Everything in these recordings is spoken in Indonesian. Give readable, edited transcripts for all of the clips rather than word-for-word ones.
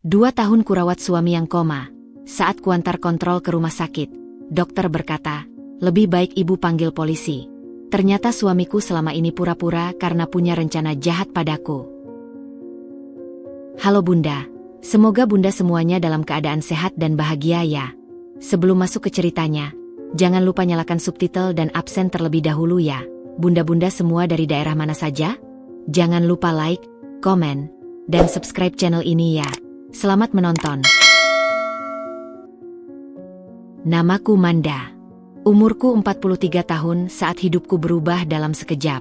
2 tahun kurawat suami yang koma. Saat kuantar kontrol ke rumah sakit, dokter berkata, lebih baik ibu panggil polisi. Ternyata suamiku selama ini pura-pura karena punya rencana jahat padaku. Halo Bunda, semoga Bunda semuanya dalam keadaan sehat dan bahagia ya. Sebelum masuk ke ceritanya, jangan lupa nyalakan subtitle dan absen terlebih dahulu ya. Bunda-bunda semua dari daerah mana saja? Jangan lupa like, komen, dan subscribe channel ini ya. Selamat menonton. Namaku Manda. Umurku 43 tahun saat hidupku berubah dalam sekejap.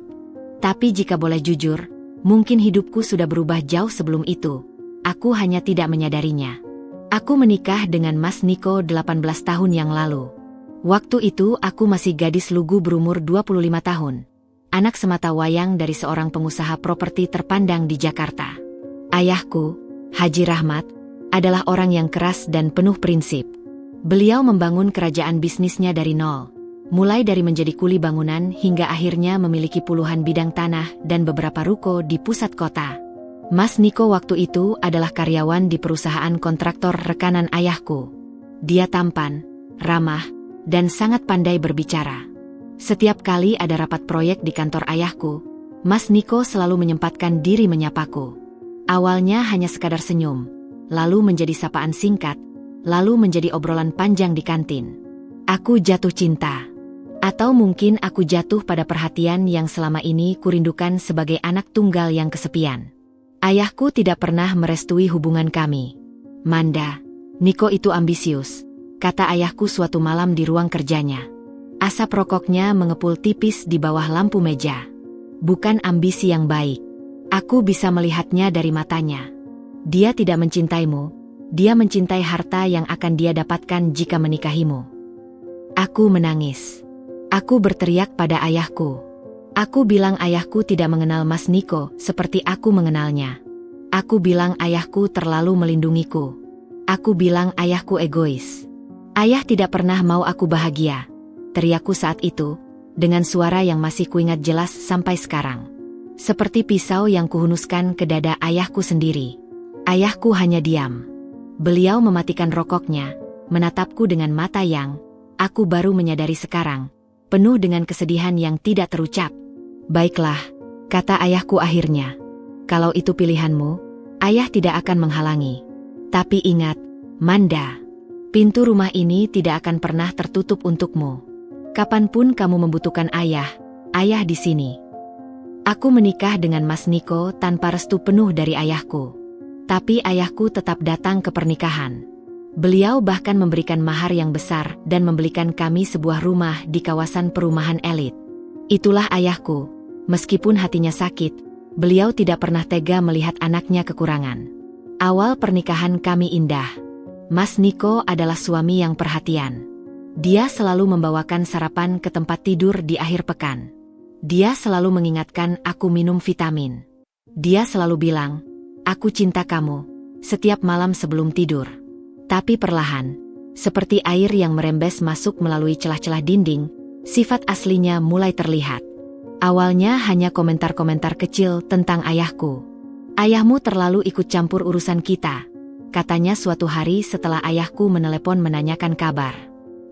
Tapi jika boleh jujur, mungkin hidupku sudah berubah jauh sebelum itu. Aku hanya tidak menyadarinya. Aku menikah dengan Mas Niko 18 tahun yang lalu. Waktu itu aku masih gadis lugu berumur 25 tahun. Anak semata wayang dari seorang pengusaha properti terpandang di Jakarta. Ayahku, Haji Rahmat, adalah orang yang keras dan penuh prinsip. Beliau membangun kerajaan bisnisnya dari nol, mulai dari menjadi kuli bangunan hingga akhirnya memiliki puluhan bidang tanah dan beberapa ruko di pusat kota. Mas Niko waktu itu adalah karyawan di perusahaan kontraktor rekanan ayahku. Dia tampan, ramah, dan sangat pandai berbicara. Setiap kali ada rapat proyek di kantor ayahku, Mas Niko selalu menyempatkan diri menyapaku. Awalnya hanya sekadar senyum, lalu menjadi sapaan singkat, lalu menjadi obrolan panjang di kantin. Aku jatuh cinta. Atau mungkin aku jatuh pada perhatian yang selama ini kurindukan sebagai anak tunggal yang kesepian. Ayahku tidak pernah merestui hubungan kami. Manda, Niko itu ambisius, kata ayahku suatu malam di ruang kerjanya. Asap rokoknya mengepul tipis di bawah lampu meja. Bukan ambisi yang baik. Aku bisa melihatnya dari matanya. Dia tidak mencintaimu. Dia mencintai harta yang akan dia dapatkan jika menikahimu. Aku menangis. Aku berteriak pada ayahku. Aku bilang ayahku tidak mengenal Mas Niko seperti aku mengenalnya. Aku bilang ayahku terlalu melindungiku. Aku bilang ayahku egois. Ayah tidak pernah mau aku bahagia. Teriakku saat itu, dengan suara yang masih kuingat jelas sampai sekarang. Seperti pisau yang kuhunuskan ke dada ayahku sendiri. Ayahku hanya diam. Beliau mematikan rokoknya, menatapku dengan mata yang, aku baru menyadari sekarang, penuh dengan kesedihan yang tidak terucap. Baiklah, kata ayahku akhirnya. Kalau itu pilihanmu, ayah tidak akan menghalangi. Tapi ingat, Manda, pintu rumah ini tidak akan pernah tertutup untukmu. Kapanpun kamu membutuhkan ayah di sini. Aku menikah dengan Mas Niko tanpa restu penuh dari ayahku. Tapi ayahku tetap datang ke pernikahan. Beliau bahkan memberikan mahar yang besar dan membelikan kami sebuah rumah di kawasan perumahan elit. Itulah ayahku. Meskipun hatinya sakit, beliau tidak pernah tega melihat anaknya kekurangan. Awal pernikahan kami indah. Mas Niko adalah suami yang perhatian. Dia selalu membawakan sarapan ke tempat tidur di akhir pekan. Dia selalu mengingatkan aku minum vitamin. Dia selalu bilang, aku cinta kamu, setiap malam sebelum tidur. Tapi perlahan, seperti air yang merembes masuk melalui celah-celah dinding, sifat aslinya mulai terlihat. Awalnya hanya komentar-komentar kecil tentang ayahku. Ayahmu terlalu ikut campur urusan kita, katanya suatu hari setelah ayahku menelepon menanyakan kabar.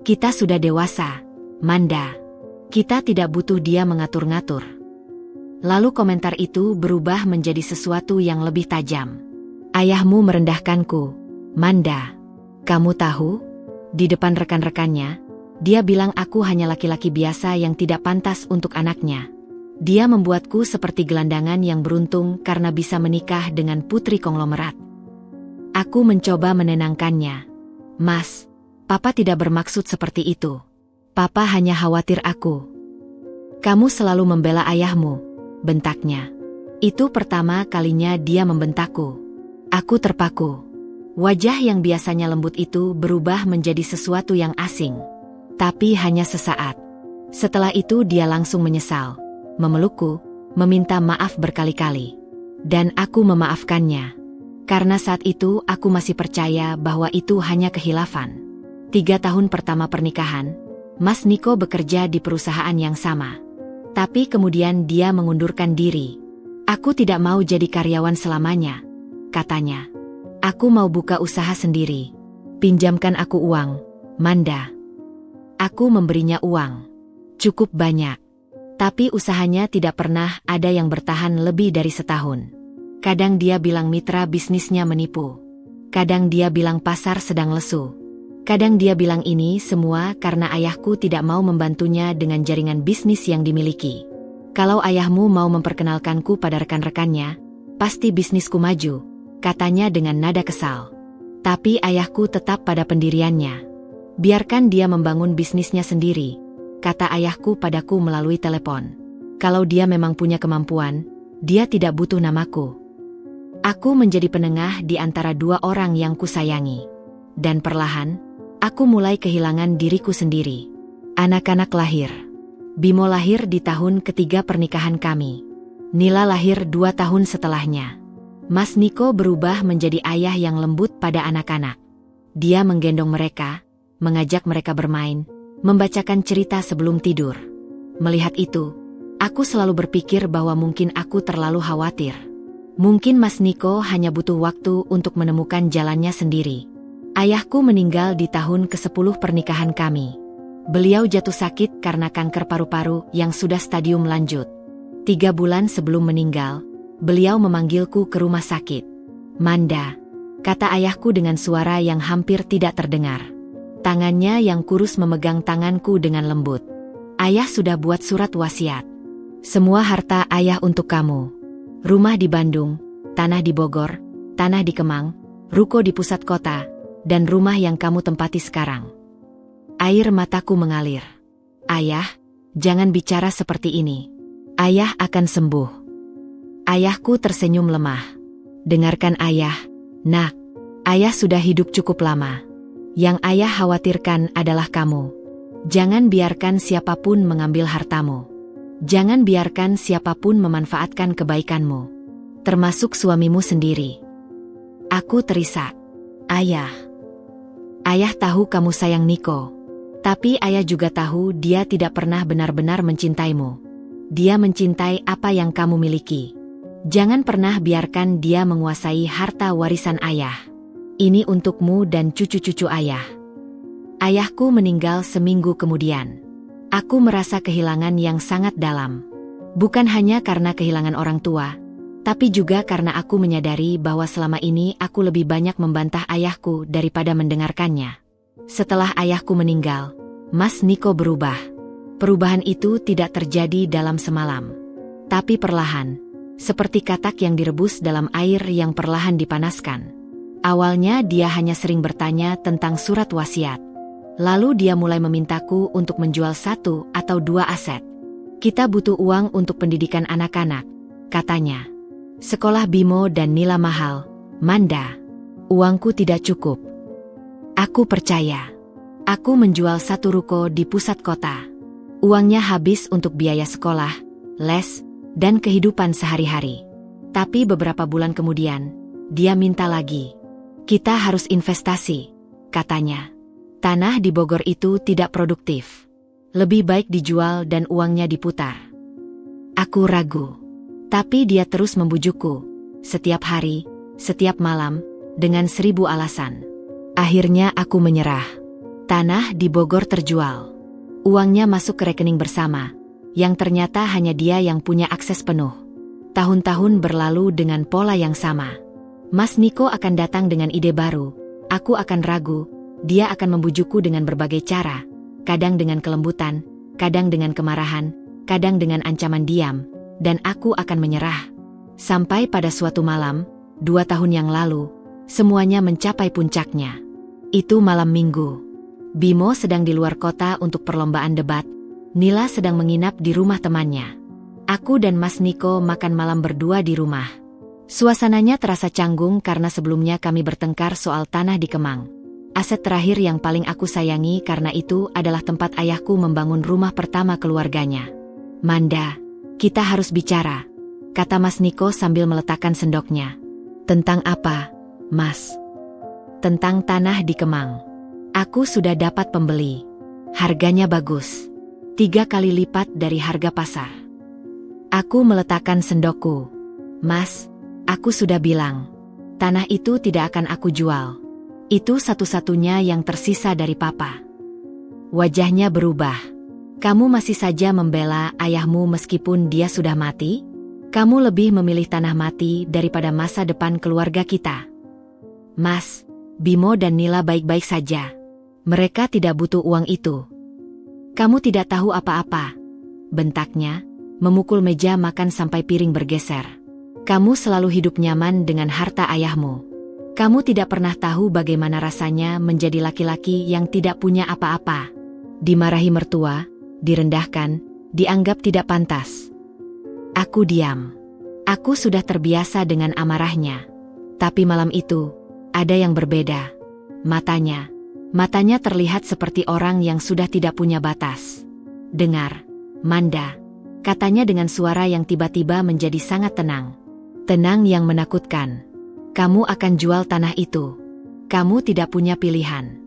Kita sudah dewasa, Manda. Kita tidak butuh dia mengatur-ngatur. Lalu komentar itu berubah menjadi sesuatu yang lebih tajam. Ayahmu merendahkanku, Manda. Kamu tahu? Di depan rekan-rekannya, dia bilang aku hanya laki-laki biasa yang tidak pantas untuk anaknya. Dia membuatku seperti gelandangan yang beruntung karena bisa menikah dengan putri konglomerat. Aku mencoba menenangkannya. Mas, Papa tidak bermaksud seperti itu. Papa hanya khawatir aku. Kamu selalu membela ayahmu, bentaknya. Itu pertama kalinya dia membentakku. Aku terpaku. Wajah yang biasanya lembut itu berubah menjadi sesuatu yang asing. Tapi hanya sesaat. Setelah itu dia langsung menyesal, memelukku, meminta maaf berkali-kali. Dan aku memaafkannya. Karena saat itu aku masih percaya bahwa itu hanya khilafan. 3 tahun pertama pernikahan, Mas Niko bekerja di perusahaan yang sama. Tapi kemudian dia mengundurkan diri. Aku tidak mau jadi karyawan selamanya, katanya. Aku mau buka usaha sendiri. Pinjamkan aku uang, Manda. Aku memberinya uang. Cukup banyak. Tapi usahanya tidak pernah ada yang bertahan lebih dari setahun. Kadang dia bilang mitra bisnisnya menipu. Kadang dia bilang pasar sedang lesu. Kadang dia bilang ini semua karena ayahku tidak mau membantunya dengan jaringan bisnis yang dimiliki. Kalau ayahmu mau memperkenalkanku pada rekan-rekannya, pasti bisnisku maju, katanya dengan nada kesal. Tapi ayahku tetap pada pendiriannya. Biarkan dia membangun bisnisnya sendiri, kata ayahku padaku melalui telepon. Kalau dia memang punya kemampuan, dia tidak butuh namaku. Aku menjadi penengah di antara dua orang yang kusayangi. Dan perlahan, aku mulai kehilangan diriku sendiri. Anak-anak lahir. Bimo lahir di tahun ketiga pernikahan kami. Nila lahir 2 tahun setelahnya. Mas Niko berubah menjadi ayah yang lembut pada anak-anak. Dia menggendong mereka, mengajak mereka bermain, membacakan cerita sebelum tidur. Melihat itu, aku selalu berpikir bahwa mungkin aku terlalu khawatir. Mungkin Mas Niko hanya butuh waktu untuk menemukan jalannya sendiri. Ayahku meninggal di tahun ke-10 pernikahan kami. Beliau jatuh sakit karena kanker paru-paru yang sudah stadium lanjut. 3 bulan sebelum meninggal, beliau memanggilku ke rumah sakit. Manda, kata ayahku dengan suara yang hampir tidak terdengar. Tangannya yang kurus memegang tanganku dengan lembut. Ayah sudah buat surat wasiat. Semua harta ayah untuk kamu. Rumah di Bandung, tanah di Bogor, tanah di Kemang, ruko di pusat kota, dan rumah yang kamu tempati sekarang. Air mataku mengalir. Ayah, jangan bicara seperti ini. Ayah akan sembuh. Ayahku tersenyum lemah. Dengarkan ayah, nak. Ayah sudah hidup cukup lama. Yang ayah khawatirkan adalah kamu. Jangan biarkan siapapun mengambil hartamu. Jangan biarkan siapapun memanfaatkan kebaikanmu. Termasuk suamimu sendiri. Aku terisak. Ayah. Ayah tahu kamu sayang Niko. Tapi ayah juga tahu dia tidak pernah benar-benar mencintaimu. Dia mencintai apa yang kamu miliki. Jangan pernah biarkan dia menguasai harta warisan ayah. Ini untukmu dan cucu-cucu ayah. Ayahku meninggal seminggu kemudian. Aku merasa kehilangan yang sangat dalam. Bukan hanya karena kehilangan orang tua, tapi juga karena aku menyadari bahwa selama ini aku lebih banyak membantah ayahku daripada mendengarkannya. Setelah ayahku meninggal, Mas Niko berubah. Perubahan itu tidak terjadi dalam semalam. Tapi perlahan, seperti katak yang direbus dalam air yang perlahan dipanaskan. Awalnya dia hanya sering bertanya tentang surat wasiat. Lalu dia mulai memintaku untuk menjual 1 atau 2 aset. Kita butuh uang untuk pendidikan anak-anak, katanya. Sekolah Bimo dan Nila mahal, Manda. Uangku tidak cukup. Aku percaya. Aku menjual 1 ruko di pusat kota. Uangnya habis untuk biaya sekolah, les, dan kehidupan sehari-hari. Tapi beberapa bulan kemudian, dia minta lagi. Kita harus investasi, katanya. Tanah di Bogor itu tidak produktif. Lebih baik dijual dan uangnya diputar. Aku ragu. Tapi dia terus membujukku. Setiap hari, setiap malam, dengan 1000 alasan. Akhirnya aku menyerah. Tanah di Bogor terjual. Uangnya masuk ke rekening bersama, yang ternyata hanya dia yang punya akses penuh. Tahun-tahun berlalu dengan pola yang sama. Mas Niko akan datang dengan ide baru. Aku akan ragu. Dia akan membujukku dengan berbagai cara. Kadang dengan kelembutan, kadang dengan kemarahan, kadang dengan ancaman diam. Dan aku akan menyerah. Sampai pada suatu malam, 2 tahun yang lalu, semuanya mencapai puncaknya. Itu malam Minggu. Bimo sedang di luar kota untuk perlombaan debat. Nila sedang menginap di rumah temannya. Aku dan Mas Niko makan malam berdua di rumah. Suasananya terasa canggung karena sebelumnya kami bertengkar soal tanah di Kemang. Aset terakhir yang paling aku sayangi karena itu adalah tempat ayahku membangun rumah pertama keluarganya. Manda, kita harus bicara, kata Mas Niko sambil meletakkan sendoknya. Tentang apa, Mas? Tentang tanah di Kemang. Aku sudah dapat pembeli. Harganya bagus. 3 kali lipat dari harga pasar. Aku meletakkan sendokku. Mas, aku sudah bilang. Tanah itu tidak akan aku jual. Itu satu-satunya yang tersisa dari papa. Wajahnya berubah. Kamu masih saja membela ayahmu meskipun dia sudah mati? Kamu lebih memilih tanah mati daripada masa depan keluarga kita. Mas, Bimo dan Nila baik-baik saja. Mereka tidak butuh uang itu. Kamu tidak tahu apa-apa, bentaknya, memukul meja makan sampai piring bergeser. Kamu selalu hidup nyaman dengan harta ayahmu. Kamu tidak pernah tahu bagaimana rasanya menjadi laki-laki yang tidak punya apa-apa. Dimarahi mertua, direndahkan, dianggap tidak pantas. Aku diam. Aku sudah terbiasa dengan amarahnya. Tapi malam itu, ada yang berbeda. Matanya terlihat seperti orang yang sudah tidak punya batas. Dengar, Manda, katanya dengan suara yang tiba-tiba menjadi sangat tenang. Tenang yang menakutkan. Kamu akan jual tanah itu. Kamu tidak punya pilihan.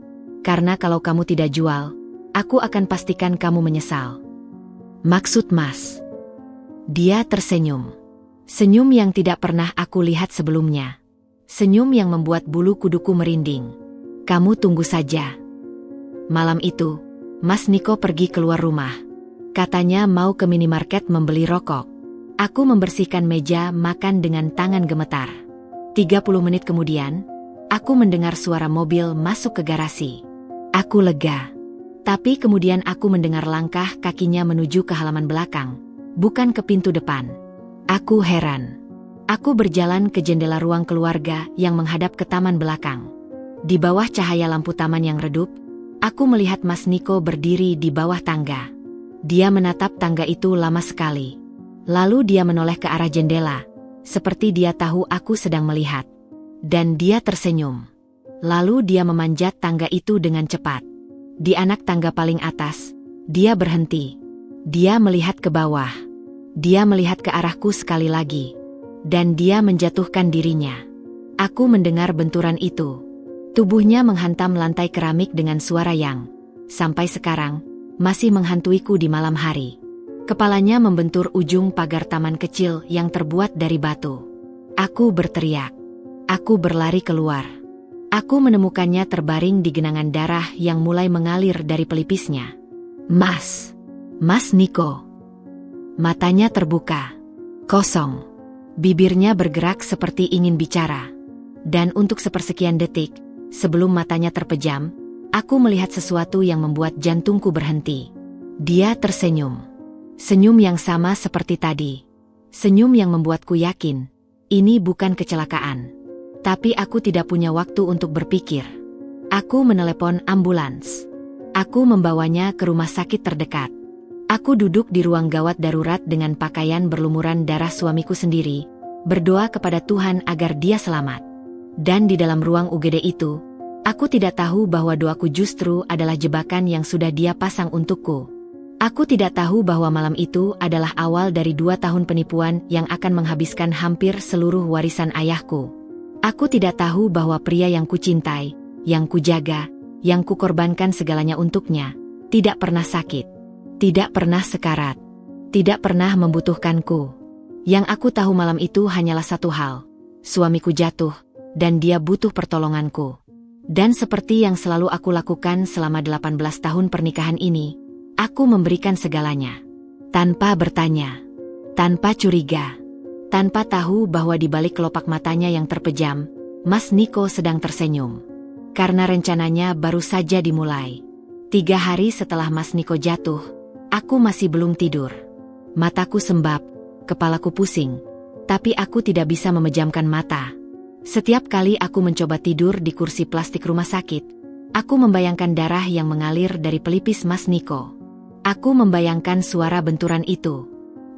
Karena kalau kamu tidak jual, aku akan pastikan kamu menyesal. Maksud Mas? Dia tersenyum. Senyum yang tidak pernah aku lihat sebelumnya. Senyum yang membuat bulu kuduku merinding. Kamu tunggu saja. Malam itu, Mas Niko pergi keluar rumah. Katanya mau ke minimarket membeli rokok. Aku membersihkan meja makan dengan tangan gemetar. 30 menit kemudian, aku mendengar suara mobil masuk ke garasi. Aku lega. Tapi kemudian aku mendengar langkah kakinya menuju ke halaman belakang, bukan ke pintu depan. Aku heran. Aku berjalan ke jendela ruang keluarga yang menghadap ke taman belakang. Di bawah cahaya lampu taman yang redup, aku melihat Mas Niko berdiri di bawah tangga. Dia menatap tangga itu lama sekali. Lalu dia menoleh ke arah jendela, seperti dia tahu aku sedang melihat. Dan dia tersenyum. Lalu dia memanjat tangga itu dengan cepat. Di anak tangga paling atas, dia berhenti. Dia melihat ke bawah. Dia melihat ke arahku sekali lagi. Dan dia menjatuhkan dirinya. Aku mendengar benturan itu. Tubuhnya menghantam lantai keramik dengan suara yang, sampai sekarang, masih menghantuiku di malam hari. Kepalanya membentur ujung pagar taman kecil yang terbuat dari batu. Aku berteriak. Aku berlari keluar. Aku menemukannya terbaring di genangan darah yang mulai mengalir dari pelipisnya. Mas Niko. Matanya terbuka. Kosong. Bibirnya bergerak seperti ingin bicara. Dan untuk sepersekian detik, sebelum matanya terpejam, aku melihat sesuatu yang membuat jantungku berhenti. Dia tersenyum. Senyum yang sama seperti tadi. Senyum yang membuatku yakin, ini bukan kecelakaan. Tapi aku tidak punya waktu untuk berpikir. Aku menelepon ambulans. Aku membawanya ke rumah sakit terdekat. Aku duduk di ruang gawat darurat dengan pakaian berlumuran darah suamiku sendiri, berdoa kepada Tuhan agar dia selamat. Dan di dalam ruang UGD itu, aku tidak tahu bahwa doaku justru adalah jebakan yang sudah dia pasang untukku. Aku tidak tahu bahwa malam itu adalah awal dari 2 tahun penipuan yang akan menghabiskan hampir seluruh warisan ayahku. Aku tidak tahu bahwa pria yang kucintai, yang kujaga, yang kukorbankan segalanya untuknya, tidak pernah sakit, tidak pernah sekarat, tidak pernah membutuhkanku. Yang aku tahu malam itu hanyalah satu hal, suamiku jatuh, dan dia butuh pertolonganku. Dan seperti yang selalu aku lakukan selama 18 tahun pernikahan ini, aku memberikan segalanya. Tanpa bertanya, tanpa curiga, tanpa tahu bahwa di balik kelopak matanya yang terpejam, Mas Niko sedang tersenyum. Karena rencananya baru saja dimulai. 3 hari setelah Mas Niko jatuh, aku masih belum tidur. Mataku sembab, kepalaku pusing, tapi aku tidak bisa memejamkan mata. Setiap kali aku mencoba tidur di kursi plastik rumah sakit, aku membayangkan darah yang mengalir dari pelipis Mas Niko. Aku membayangkan suara benturan itu.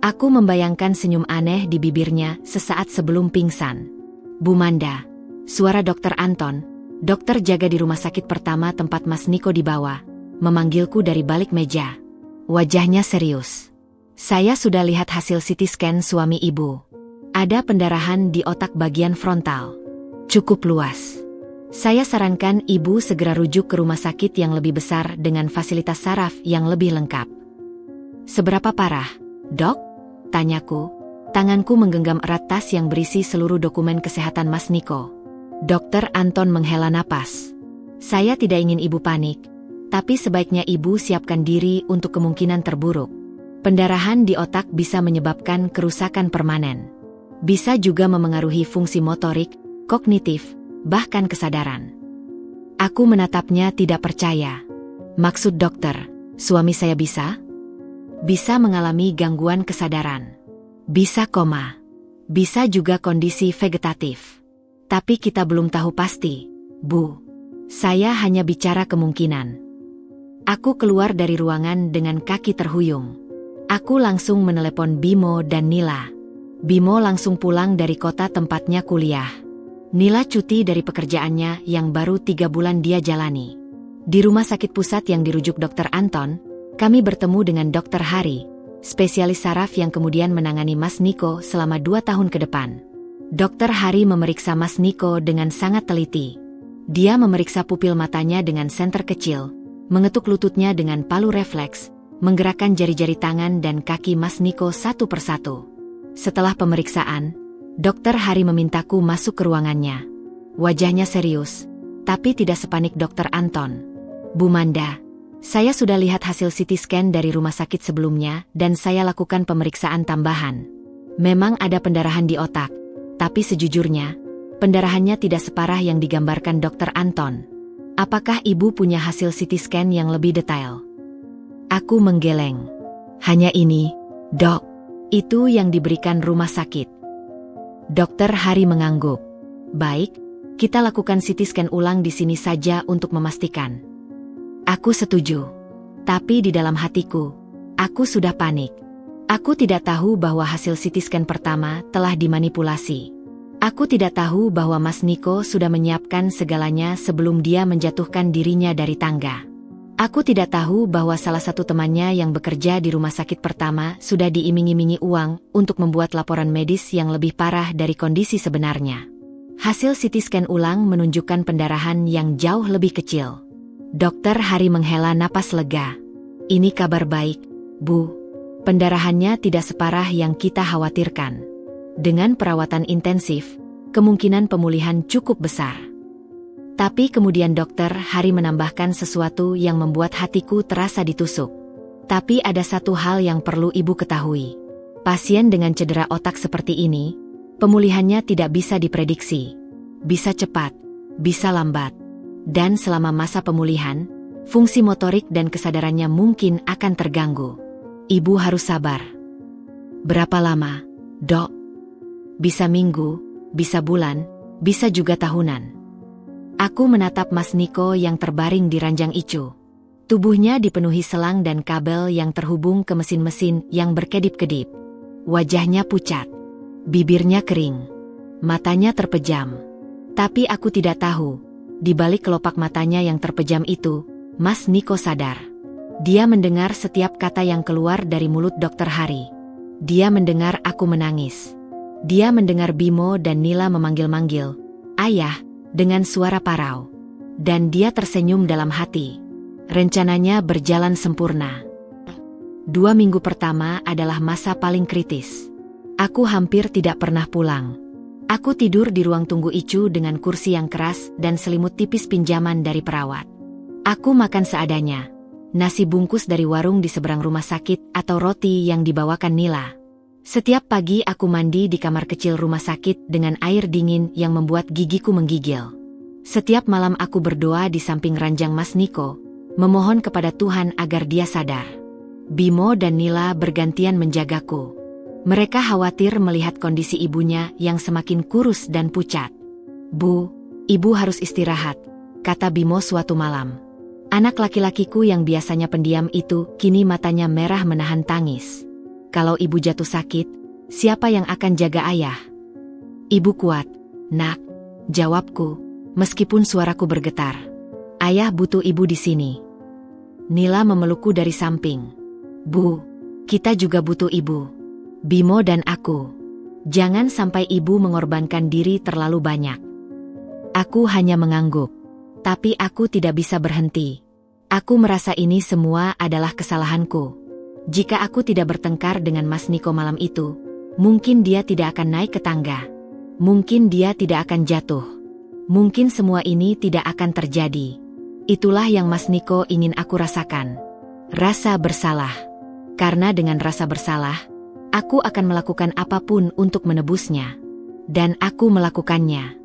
Aku membayangkan senyum aneh di bibirnya sesaat sebelum pingsan. Bu Manda, suara Dokter Anton, dokter jaga di rumah sakit pertama tempat Mas Niko dibawa, memanggilku dari balik meja. Wajahnya serius. Saya sudah lihat hasil CT scan suami ibu. Ada pendarahan di otak bagian frontal. Cukup luas. Saya sarankan ibu segera rujuk ke rumah sakit yang lebih besar dengan fasilitas saraf yang lebih lengkap. Seberapa parah, Dok? Tanyaku. Tanganku menggenggam erat tas yang berisi seluruh dokumen kesehatan Mas Niko. Dokter Anton menghela napas. Saya tidak ingin ibu panik, tapi sebaiknya ibu siapkan diri untuk kemungkinan terburuk. Pendarahan di otak bisa menyebabkan kerusakan permanen. Bisa juga memengaruhi fungsi motorik, kognitif, bahkan kesadaran. Aku menatapnya tidak percaya. Maksud dokter, suami saya bisa? Bisa mengalami gangguan kesadaran. Bisa koma. Bisa juga kondisi vegetatif. Tapi kita belum tahu pasti, Bu. Saya hanya bicara kemungkinan. Aku keluar dari ruangan dengan kaki terhuyung. Aku langsung menelepon Bimo dan Nila. Bimo langsung pulang dari kota tempatnya kuliah. Nila cuti dari pekerjaannya yang baru 3 bulan dia jalani. Di rumah sakit pusat yang dirujuk Dokter Anton, kami bertemu dengan Dokter Hari, spesialis saraf yang kemudian menangani Mas Niko selama 2 tahun ke depan. Dokter Hari memeriksa Mas Niko dengan sangat teliti. Dia memeriksa pupil matanya dengan senter kecil, mengetuk lututnya dengan palu refleks, menggerakkan jari-jari tangan dan kaki Mas Niko satu persatu. Setelah pemeriksaan, Dokter Hari memintaku masuk ke ruangannya. Wajahnya serius, tapi tidak sepanik Dokter Anton. Bu Manda, saya sudah lihat hasil CT scan dari rumah sakit sebelumnya dan saya lakukan pemeriksaan tambahan. Memang ada pendarahan di otak, tapi sejujurnya, pendarahannya tidak separah yang digambarkan Dokter Anton. Apakah ibu punya hasil CT scan yang lebih detail? Aku menggeleng. Hanya ini, Dok. Itu yang diberikan rumah sakit. Dokter Hari mengangguk. Baik, kita lakukan CT scan ulang di sini saja untuk memastikan. Aku setuju. Tapi di dalam hatiku, aku sudah panik. Aku tidak tahu bahwa hasil CT scan pertama telah dimanipulasi. Aku tidak tahu bahwa Mas Niko sudah menyiapkan segalanya sebelum dia menjatuhkan dirinya dari tangga. Aku tidak tahu bahwa salah satu temannya yang bekerja di rumah sakit pertama sudah diiming-imingi uang untuk membuat laporan medis yang lebih parah dari kondisi sebenarnya. Hasil CT scan ulang menunjukkan pendarahan yang jauh lebih kecil. Dokter Hari menghela napas lega. Ini kabar baik, Bu. Pendarahannya tidak separah yang kita khawatirkan. Dengan perawatan intensif, kemungkinan pemulihan cukup besar. Tapi kemudian Dokter Hari menambahkan sesuatu yang membuat hatiku terasa ditusuk. Tapi ada satu hal yang perlu ibu ketahui. Pasien dengan cedera otak seperti ini, pemulihannya tidak bisa diprediksi. Bisa cepat, bisa lambat. Dan selama masa pemulihan, fungsi motorik dan kesadarannya mungkin akan terganggu. Ibu harus sabar. Berapa lama, Dok? Bisa minggu, bisa bulan, bisa juga tahunan. Aku menatap Mas Niko yang terbaring di ranjang icu. Tubuhnya dipenuhi selang dan kabel yang terhubung ke mesin-mesin yang berkedip-kedip. Wajahnya pucat. Bibirnya kering. Matanya terpejam. Tapi aku tidak tahu, di balik kelopak matanya yang terpejam itu, Mas Niko sadar. Dia mendengar setiap kata yang keluar dari mulut Dokter Hari. Dia mendengar aku menangis. Dia mendengar Bimo dan Nila memanggil-manggil, "Ayah," dengan suara parau. Dan dia tersenyum dalam hati. Rencananya berjalan sempurna. 2 minggu pertama adalah masa paling kritis. Aku hampir tidak pernah pulang. Aku tidur di ruang tunggu ICU dengan kursi yang keras dan selimut tipis pinjaman dari perawat. Aku makan seadanya. Nasi bungkus dari warung di seberang rumah sakit atau roti yang dibawakan Nila. Setiap pagi aku mandi di kamar kecil rumah sakit dengan air dingin yang membuat gigiku menggigil. Setiap malam aku berdoa di samping ranjang Mas Niko, memohon kepada Tuhan agar dia sadar. Bimo dan Nila bergantian menjagaku. Mereka khawatir melihat kondisi ibunya yang semakin kurus dan pucat. "Bu, ibu harus istirahat," kata Bimo suatu malam. Anak laki-lakiku yang biasanya pendiam itu kini matanya merah menahan tangis. "Kalau ibu jatuh sakit, siapa yang akan jaga ayah?" "Ibu kuat, Nak," jawabku, meskipun suaraku bergetar. "Ayah butuh ibu di sini." Nila memelukku dari samping. "Bu, kita juga butuh ibu. Bimo dan aku. Jangan sampai ibu mengorbankan diri terlalu banyak." Aku hanya mengangguk. Tapi aku tidak bisa berhenti. Aku merasa ini semua adalah kesalahanku. Jika aku tidak bertengkar dengan Mas Niko malam itu, mungkin dia tidak akan naik ke tangga. Mungkin dia tidak akan jatuh. Mungkin semua ini tidak akan terjadi. Itulah yang Mas Niko ingin aku rasakan. Rasa bersalah. Karena dengan rasa bersalah, aku akan melakukan apapun untuk menebusnya. Dan aku melakukannya.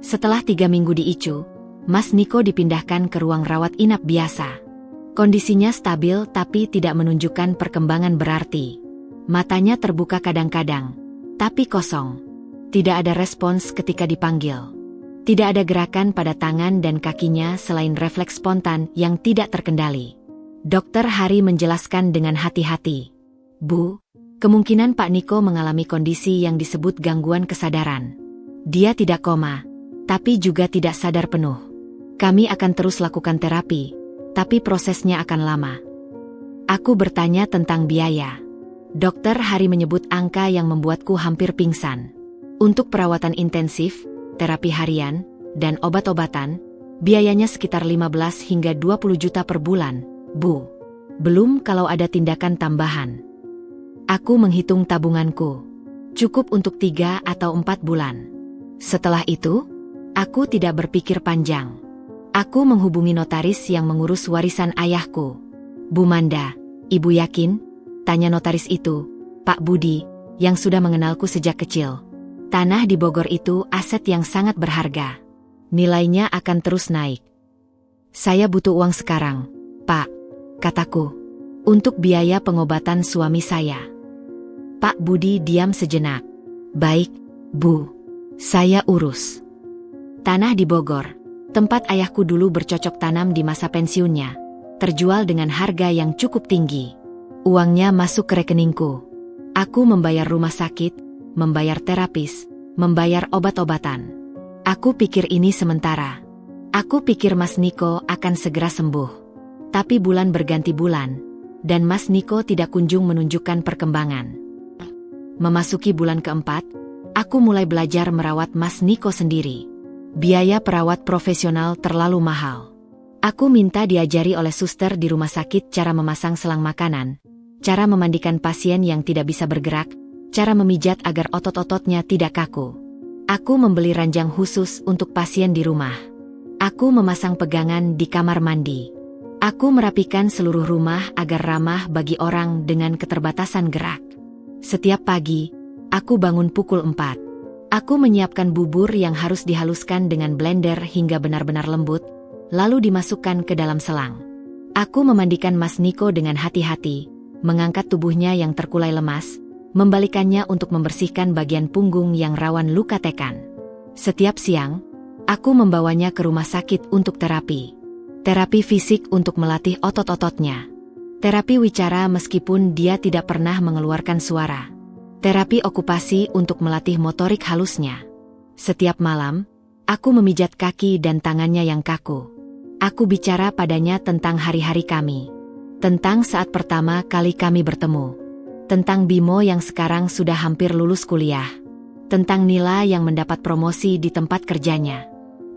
Setelah 3 minggu di ICU, Mas Niko dipindahkan ke ruang rawat inap biasa. Kondisinya stabil tapi tidak menunjukkan perkembangan berarti. Matanya terbuka kadang-kadang, tapi kosong. Tidak ada respons ketika dipanggil. Tidak ada gerakan pada tangan dan kakinya selain refleks spontan yang tidak terkendali. Dokter Hari menjelaskan dengan hati-hati. Bu, kemungkinan Pak Niko mengalami kondisi yang disebut gangguan kesadaran. Dia tidak koma, tapi juga tidak sadar penuh. Kami akan terus lakukan terapi, tapi prosesnya akan lama. Aku bertanya tentang biaya. Dokter Hari menyebut angka yang membuatku hampir pingsan. Untuk perawatan intensif, terapi harian, dan obat-obatan, biayanya sekitar 15 hingga 20 juta per bulan, Bu. Belum kalau ada tindakan tambahan. Aku menghitung tabunganku. Cukup untuk 3 atau 4 bulan. Setelah itu, aku tidak berpikir panjang. Aku menghubungi notaris yang mengurus warisan ayahku. Bu Manda, Ibu yakin? Tanya notaris itu, Pak Budi, yang sudah mengenalku sejak kecil. Tanah di Bogor itu aset yang sangat berharga. Nilainya akan terus naik. Saya butuh uang sekarang, Pak, kataku, untuk biaya pengobatan suami saya. Pak Budi diam sejenak. Baik, Bu, saya urus. Tanah di Bogor, tempat ayahku dulu bercocok tanam di masa pensiunnya, terjual dengan harga yang cukup tinggi. Uangnya masuk ke rekeningku. Aku membayar rumah sakit, membayar terapis, membayar obat-obatan. Aku pikir ini sementara. Aku pikir Mas Niko akan segera sembuh. Tapi bulan berganti bulan, dan Mas Niko tidak kunjung menunjukkan perkembangan. Memasuki bulan keempat, aku mulai belajar merawat Mas Niko sendiri. Biaya perawat profesional terlalu mahal. Aku minta diajari oleh suster di rumah sakit cara memasang selang makanan, cara memandikan pasien yang tidak bisa bergerak, cara memijat agar otot-ototnya tidak kaku. Aku membeli ranjang khusus untuk pasien di rumah. Aku memasang pegangan di kamar mandi. Aku merapikan seluruh rumah agar ramah bagi orang dengan keterbatasan gerak. Setiap pagi, aku bangun pukul 4. Aku menyiapkan bubur yang harus dihaluskan dengan blender hingga benar-benar lembut, lalu dimasukkan ke dalam selang. Aku memandikan Mas Niko dengan hati-hati, mengangkat tubuhnya yang terkulai lemas, membalikannya untuk membersihkan bagian punggung yang rawan luka tekan. Setiap siang, aku membawanya ke rumah sakit untuk terapi. Terapi fisik untuk melatih otot-ototnya. Terapi wicara meskipun dia tidak pernah mengeluarkan suara. Terapi okupasi untuk melatih motorik halusnya. Setiap malam, aku memijat kaki dan tangannya yang kaku. Aku bicara padanya tentang hari-hari kami. Tentang saat pertama kali kami bertemu. Tentang Bimo yang sekarang sudah hampir lulus kuliah. Tentang Nila yang mendapat promosi di tempat kerjanya.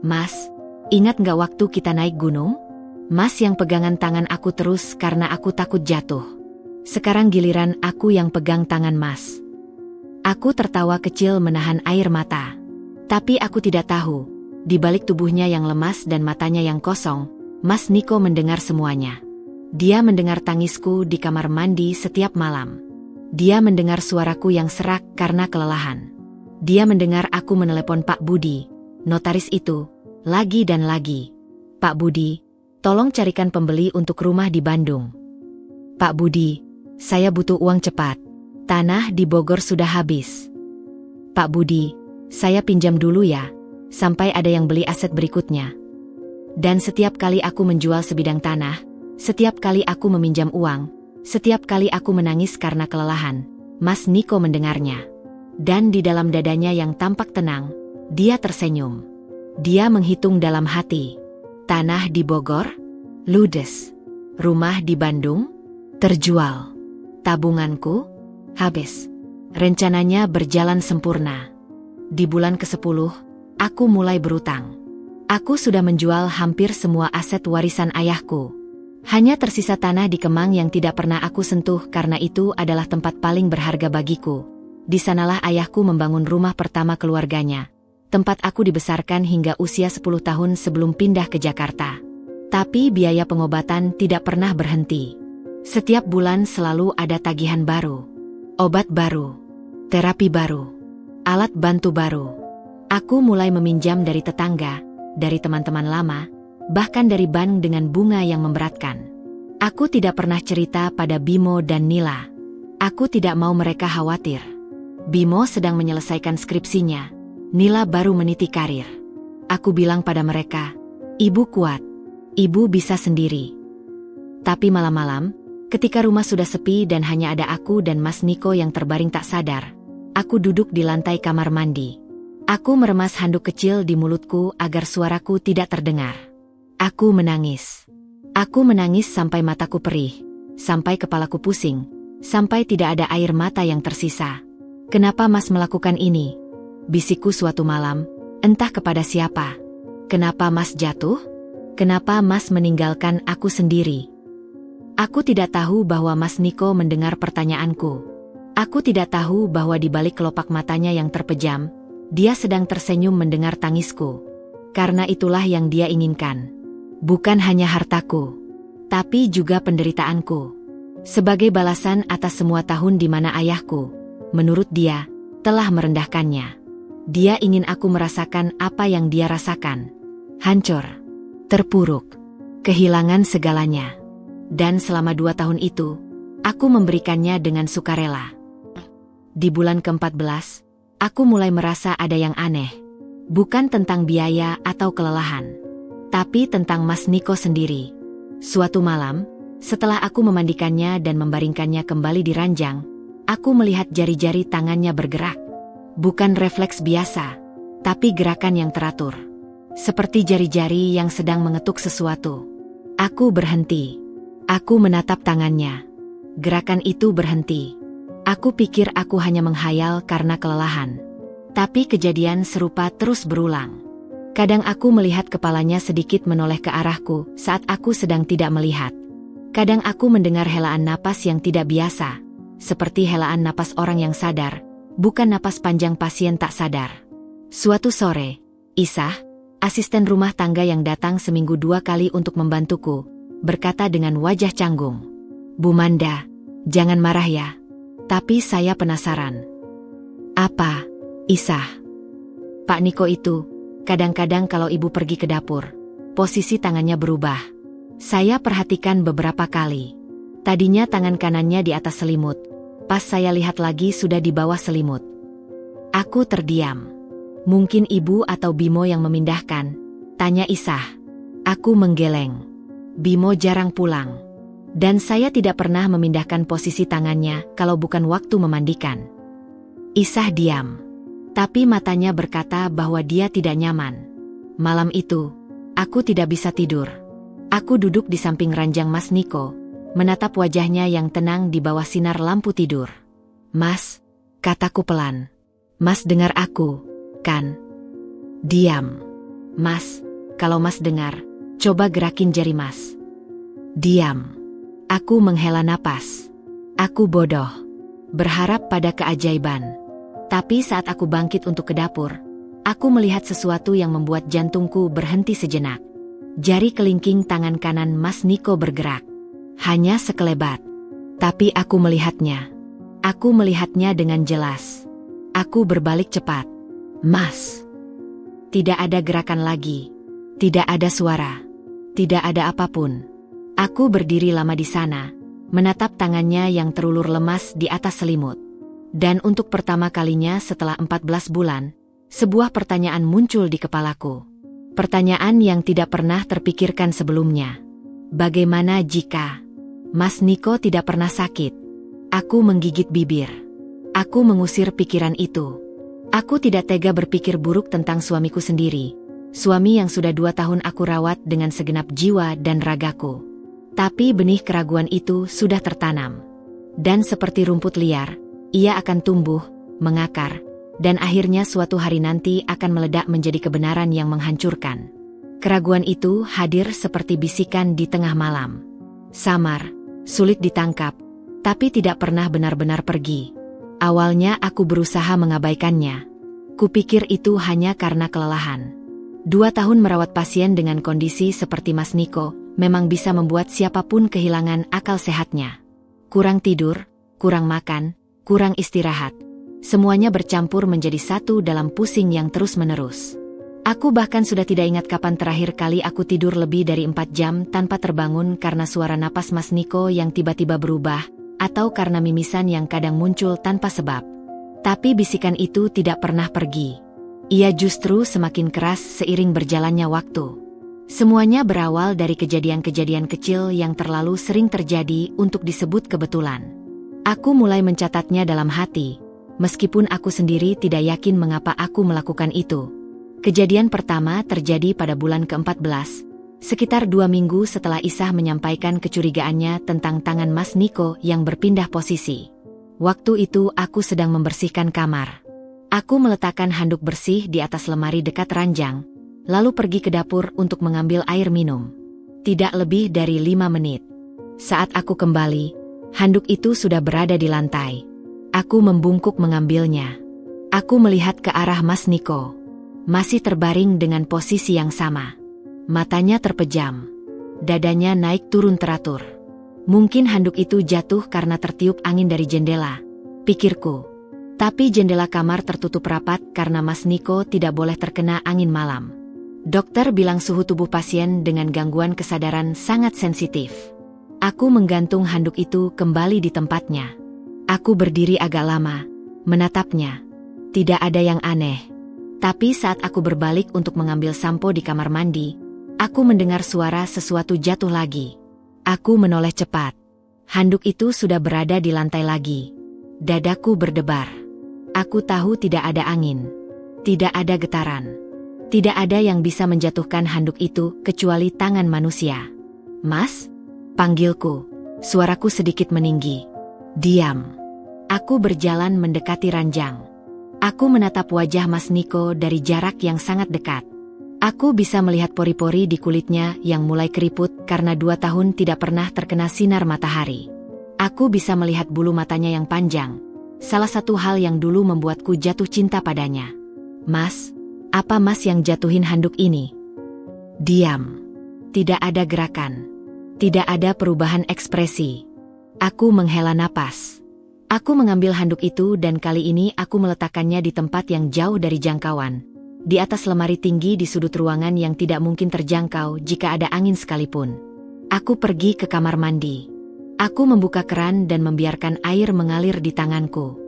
Mas, ingat gak waktu kita naik gunung? Mas yang pegangan tangan aku terus karena aku takut jatuh. Sekarang giliran aku yang pegang tangan Mas. Aku tertawa kecil menahan air mata. Tapi aku tidak tahu, di balik tubuhnya yang lemas dan matanya yang kosong, Mas Niko mendengar semuanya. Dia mendengar tangisku di kamar mandi setiap malam. Dia mendengar suaraku yang serak karena kelelahan. Dia mendengar aku menelepon Pak Budi, notaris itu, lagi dan lagi. Pak Budi, tolong carikan pembeli untuk rumah di Bandung. Pak Budi, saya butuh uang cepat. Tanah di Bogor sudah habis. Pak Budi, saya pinjam dulu ya, sampai ada yang beli aset berikutnya. Dan setiap kali aku menjual sebidang tanah, setiap kali aku meminjam uang, setiap kali aku menangis karena kelelahan, Mas Niko mendengarnya. Dan di dalam dadanya yang tampak tenang, dia tersenyum. Dia menghitung dalam hati. Tanah di Bogor, ludes. Rumah di Bandung, terjual. Tabunganku, habis. Rencananya berjalan sempurna. Di bulan ke-10, aku mulai berutang. Aku sudah menjual hampir semua aset warisan ayahku. Hanya tersisa tanah di Kemang yang tidak pernah aku sentuh karena itu adalah tempat paling berharga bagiku. Di sanalah ayahku membangun rumah pertama keluarganya. tempat aku dibesarkan hingga usia 10 tahun sebelum pindah ke Jakarta. Tapi biaya pengobatan tidak pernah berhenti. Setiap bulan selalu ada tagihan baru, obat baru, terapi baru, alat bantu baru. Aku mulai meminjam dari tetangga, dari teman-teman lama, bahkan dari bank dengan bunga yang memberatkan. Aku tidak pernah cerita pada Bimo dan Nila. Aku tidak mau mereka khawatir. Bimo sedang menyelesaikan skripsinya, Nila baru meniti karir. Aku bilang pada mereka, ibu kuat, ibu bisa sendiri. Tapi malam-malam, ketika rumah sudah sepi dan hanya ada aku dan Mas Niko yang terbaring tak sadar, aku duduk di lantai kamar mandi. Aku meremas handuk kecil di mulutku agar suaraku tidak terdengar. Aku menangis. Aku menangis sampai mataku perih, sampai kepalaku pusing, sampai tidak ada air mata yang tersisa. Kenapa Mas melakukan ini? Bisikku suatu malam, entah kepada siapa. Kenapa Mas jatuh? Kenapa Mas meninggalkan aku sendiri? Aku tidak tahu bahwa Mas Niko mendengar pertanyaanku. Aku tidak tahu bahwa di balik kelopak matanya yang terpejam, dia sedang tersenyum mendengar tangisku. Karena itulah yang dia inginkan. Bukan hanya hartaku, tapi juga penderitaanku. Sebagai balasan atas semua tahun di mana ayahku, menurut dia, telah merendahkannya. Dia ingin aku merasakan apa yang dia rasakan. Hancur, terpuruk, kehilangan segalanya. Dan selama 2 tahun itu, aku memberikannya dengan sukarela. Di bulan ke-14, aku mulai merasa ada yang aneh. Bukan tentang biaya atau kelelahan, tapi tentang Mas Niko sendiri. Suatu malam, setelah aku memandikannya dan membaringkannya kembali di ranjang, aku melihat jari-jari tangannya bergerak. Bukan refleks biasa, tapi gerakan yang teratur. Seperti jari-jari yang sedang mengetuk sesuatu. Aku berhenti. Aku menatap tangannya. Gerakan itu berhenti. Aku pikir aku hanya menghayal karena kelelahan. Tapi kejadian serupa terus berulang. Kadang aku melihat kepalanya sedikit menoleh ke arahku saat aku sedang tidak melihat. Kadang aku mendengar helaan napas yang tidak biasa, seperti helaan napas orang yang sadar, bukan napas panjang pasien tak sadar. Suatu sore, Isah, asisten rumah tangga yang datang seminggu 2 kali untuk membantuku, berkata dengan wajah canggung, "Bu Manda, jangan marah ya. Tapi saya penasaran." "Apa, Isah?" "Pak Niko itu, kadang-kadang kalau ibu pergi ke dapur, posisi tangannya berubah. Saya perhatikan beberapa kali. Tadinya tangan kanannya di atas selimut, pas saya lihat lagi sudah di bawah selimut." Aku terdiam. "Mungkin ibu atau Bimo yang memindahkan?" tanya Isah. Aku menggeleng. Bimo jarang pulang. Dan saya tidak pernah memindahkan posisi tangannya kalau bukan waktu memandikan. Isah diam. Tapi matanya berkata bahwa dia tidak nyaman. Malam itu, aku tidak bisa tidur. Aku duduk di samping ranjang Mas Niko, menatap wajahnya yang tenang di bawah sinar lampu tidur. "Mas," kataku pelan. "Mas dengar aku, kan?" Diam. "Mas, kalau Mas dengar, coba gerakin jari Mas." Diam. Aku menghela napas. Aku bodoh. Berharap pada keajaiban. Tapi saat aku bangkit untuk ke dapur, aku melihat sesuatu yang membuat jantungku berhenti sejenak. Jari kelingking tangan kanan Mas Niko bergerak. Hanya sekelebat. Tapi aku melihatnya. Aku melihatnya dengan jelas. Aku berbalik cepat. "Mas." Tidak ada gerakan lagi. Tidak ada suara. Tidak ada apapun. Aku berdiri lama di sana, menatap tangannya yang terulur lemas di atas selimut. Dan untuk pertama kalinya setelah 14 bulan, sebuah pertanyaan muncul di kepalaku. Pertanyaan yang tidak pernah terpikirkan sebelumnya. Bagaimana jika Mas Niko tidak pernah sakit? Aku menggigit bibir. Aku mengusir pikiran itu. Aku tidak tega berpikir buruk tentang suamiku sendiri. Suami yang sudah 2 tahun aku rawat dengan segenap jiwa dan ragaku. Tapi benih keraguan itu sudah tertanam. Dan seperti rumput liar, ia akan tumbuh, mengakar, dan akhirnya suatu hari nanti akan meledak menjadi kebenaran yang menghancurkan. Keraguan itu hadir seperti bisikan di tengah malam. Samar, sulit ditangkap, tapi tidak pernah benar-benar pergi. Awalnya aku berusaha mengabaikannya. Kupikir itu hanya karena kelelahan. 2 tahun merawat pasien dengan kondisi seperti Mas Niko memang bisa membuat siapapun kehilangan akal sehatnya. Kurang tidur, kurang makan, kurang istirahat. Semuanya bercampur menjadi satu dalam pusing yang terus-menerus. Aku bahkan sudah tidak ingat kapan terakhir kali aku tidur lebih dari 4 jam tanpa terbangun karena suara napas Mas Niko yang tiba-tiba berubah, atau karena mimisan yang kadang muncul tanpa sebab. Tapi bisikan itu tidak pernah pergi. Ia justru semakin keras seiring berjalannya waktu. Semuanya berawal dari kejadian-kejadian kecil yang terlalu sering terjadi untuk disebut kebetulan. Aku mulai mencatatnya dalam hati, meskipun aku sendiri tidak yakin mengapa aku melakukan itu. Kejadian pertama terjadi pada bulan ke-14, sekitar 2 minggu setelah Isah menyampaikan kecurigaannya tentang tangan Mas Niko yang berpindah posisi. Waktu itu aku sedang membersihkan kamar. Aku meletakkan handuk bersih di atas lemari dekat ranjang, lalu pergi ke dapur untuk mengambil air minum. Tidak lebih dari 5 menit. Saat aku kembali, handuk itu sudah berada di lantai. Aku membungkuk mengambilnya. Aku melihat ke arah Mas Niko. Masih terbaring dengan posisi yang sama. Matanya terpejam. Dadanya naik turun teratur. Mungkin handuk itu jatuh karena tertiup angin dari jendela, pikirku. Tapi jendela kamar tertutup rapat karena Mas Niko tidak boleh terkena angin malam. Dokter bilang suhu tubuh pasien dengan gangguan kesadaran sangat sensitif. Aku menggantung handuk itu kembali di tempatnya. Aku berdiri agak lama, menatapnya. Tidak ada yang aneh. Tapi saat aku berbalik untuk mengambil sampo di kamar mandi, aku mendengar suara sesuatu jatuh lagi. Aku menoleh cepat. Handuk itu sudah berada di lantai lagi. Dadaku berdebar. Aku tahu tidak ada angin. Tidak ada getaran. Tidak ada yang bisa menjatuhkan handuk itu kecuali tangan manusia. "Mas?" panggilku. Suaraku sedikit meninggi. "Diam." Aku berjalan mendekati ranjang. Aku menatap wajah Mas Niko dari jarak yang sangat dekat. Aku bisa melihat pori-pori di kulitnya yang mulai keriput karena 2 tahun tidak pernah terkena sinar matahari. Aku bisa melihat bulu matanya yang panjang. Salah satu hal yang dulu membuatku jatuh cinta padanya. "Mas, apa Mas yang jatuhin handuk ini?" Diam. Tidak ada gerakan. Tidak ada perubahan ekspresi. Aku menghela napas. Aku mengambil handuk itu dan kali ini aku meletakkannya di tempat yang jauh dari jangkauan. Di atas lemari tinggi di sudut ruangan yang tidak mungkin terjangkau jika ada angin sekalipun. Aku pergi ke kamar mandi. Aku membuka keran dan membiarkan air mengalir di tanganku.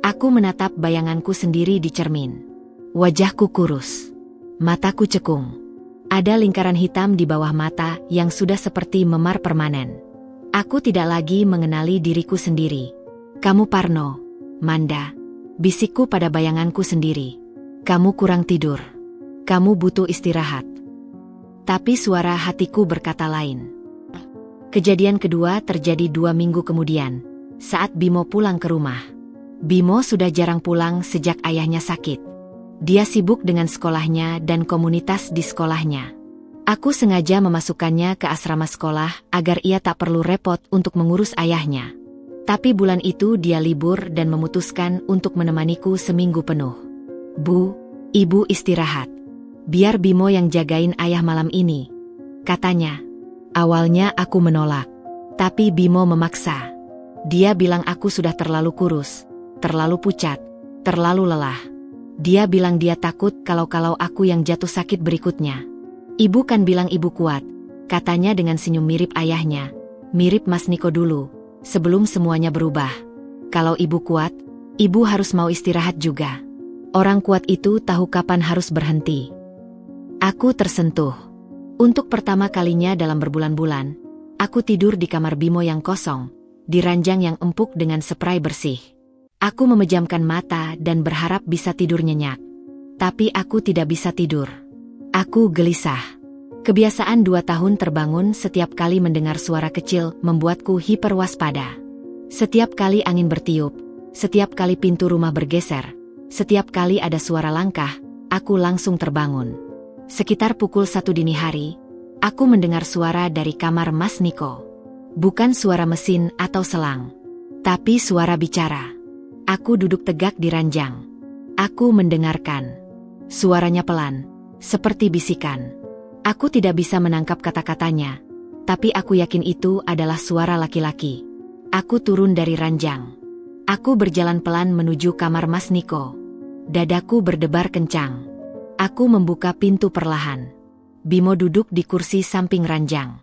Aku menatap bayanganku sendiri di cermin. Wajahku kurus. Mataku cekung. Ada lingkaran hitam di bawah mata yang sudah seperti memar permanen. Aku tidak lagi mengenali diriku sendiri. "Kamu parno, Manda," bisikku pada bayanganku sendiri. "Kamu kurang tidur. Kamu butuh istirahat." Tapi suara hatiku berkata lain. Kejadian kedua terjadi 2 minggu kemudian, saat Bimo pulang ke rumah. Bimo sudah jarang pulang sejak ayahnya sakit. Dia sibuk dengan sekolahnya dan komunitas di sekolahnya. Aku sengaja memasukkannya ke asrama sekolah agar ia tak perlu repot untuk mengurus ayahnya. Tapi bulan itu dia libur dan memutuskan untuk menemaniku seminggu penuh. "Bu, Ibu istirahat. Biar Bimo yang jagain ayah malam ini," katanya. Awalnya aku menolak. Tapi Bimo memaksa. Dia bilang aku sudah terlalu kurus, terlalu pucat, terlalu lelah. Dia bilang dia takut kalau aku yang jatuh sakit berikutnya. "Ibu kan bilang ibu kuat," katanya dengan senyum mirip ayahnya. Mirip Mas Niko dulu. Sebelum semuanya berubah. "Kalau ibu kuat, ibu harus mau istirahat juga. Orang kuat itu tahu kapan harus berhenti." Aku tersentuh. Untuk pertama kalinya dalam berbulan-bulan, aku tidur di kamar Bimo yang kosong, di ranjang yang empuk dengan spray bersih. Aku memejamkan mata dan berharap bisa tidur nyenyak. Tapi aku tidak bisa tidur. Aku gelisah. Kebiasaan 2 tahun terbangun setiap kali mendengar suara kecil membuatku hiperwaspada. Setiap kali angin bertiup, setiap kali pintu rumah bergeser, setiap kali ada suara langkah, aku langsung terbangun. Sekitar pukul 1 dini hari, aku mendengar suara dari kamar Mas Niko. Bukan suara mesin atau selang, tapi suara bicara. Aku duduk tegak di ranjang. Aku mendengarkan. Suaranya pelan, seperti bisikan. Aku tidak bisa menangkap kata-katanya, tapi aku yakin itu adalah suara laki-laki. Aku turun dari ranjang. Aku berjalan pelan menuju kamar Mas Niko. Dadaku berdebar kencang. Aku membuka pintu perlahan. Bimo duduk di kursi samping ranjang.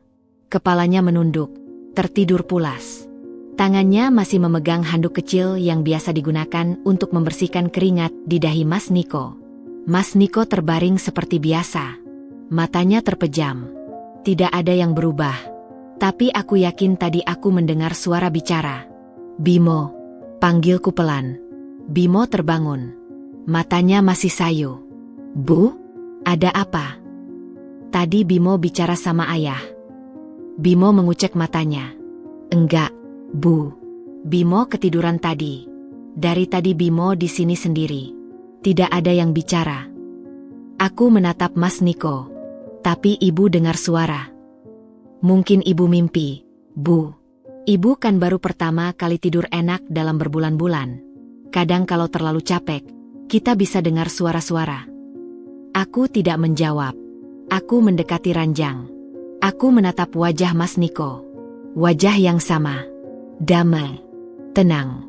Kepalanya menunduk, tertidur pulas. Tangannya masih memegang handuk kecil yang biasa digunakan untuk membersihkan keringat di dahi Mas Niko. Mas Niko terbaring seperti biasa. Matanya terpejam. Tidak ada yang berubah. Tapi aku yakin tadi aku mendengar suara bicara. Bimo, panggilku pelan. Bimo terbangun. Matanya masih sayu. Bu, ada apa? Tadi Bimo bicara sama ayah. Bimo mengucek matanya. Enggak, Bu. Bimo ketiduran tadi. Dari tadi Bimo di sini sendiri. Tidak ada yang bicara. Aku menatap Mas Niko. Tapi ibu dengar suara. Mungkin ibu mimpi, Bu. Ibu kan baru pertama kali tidur enak dalam berbulan-bulan. Kadang kalau terlalu capek, kita bisa dengar suara-suara. Aku tidak menjawab. Aku mendekati ranjang. Aku menatap wajah Mas Niko. Wajah yang sama. Damai. Tenang.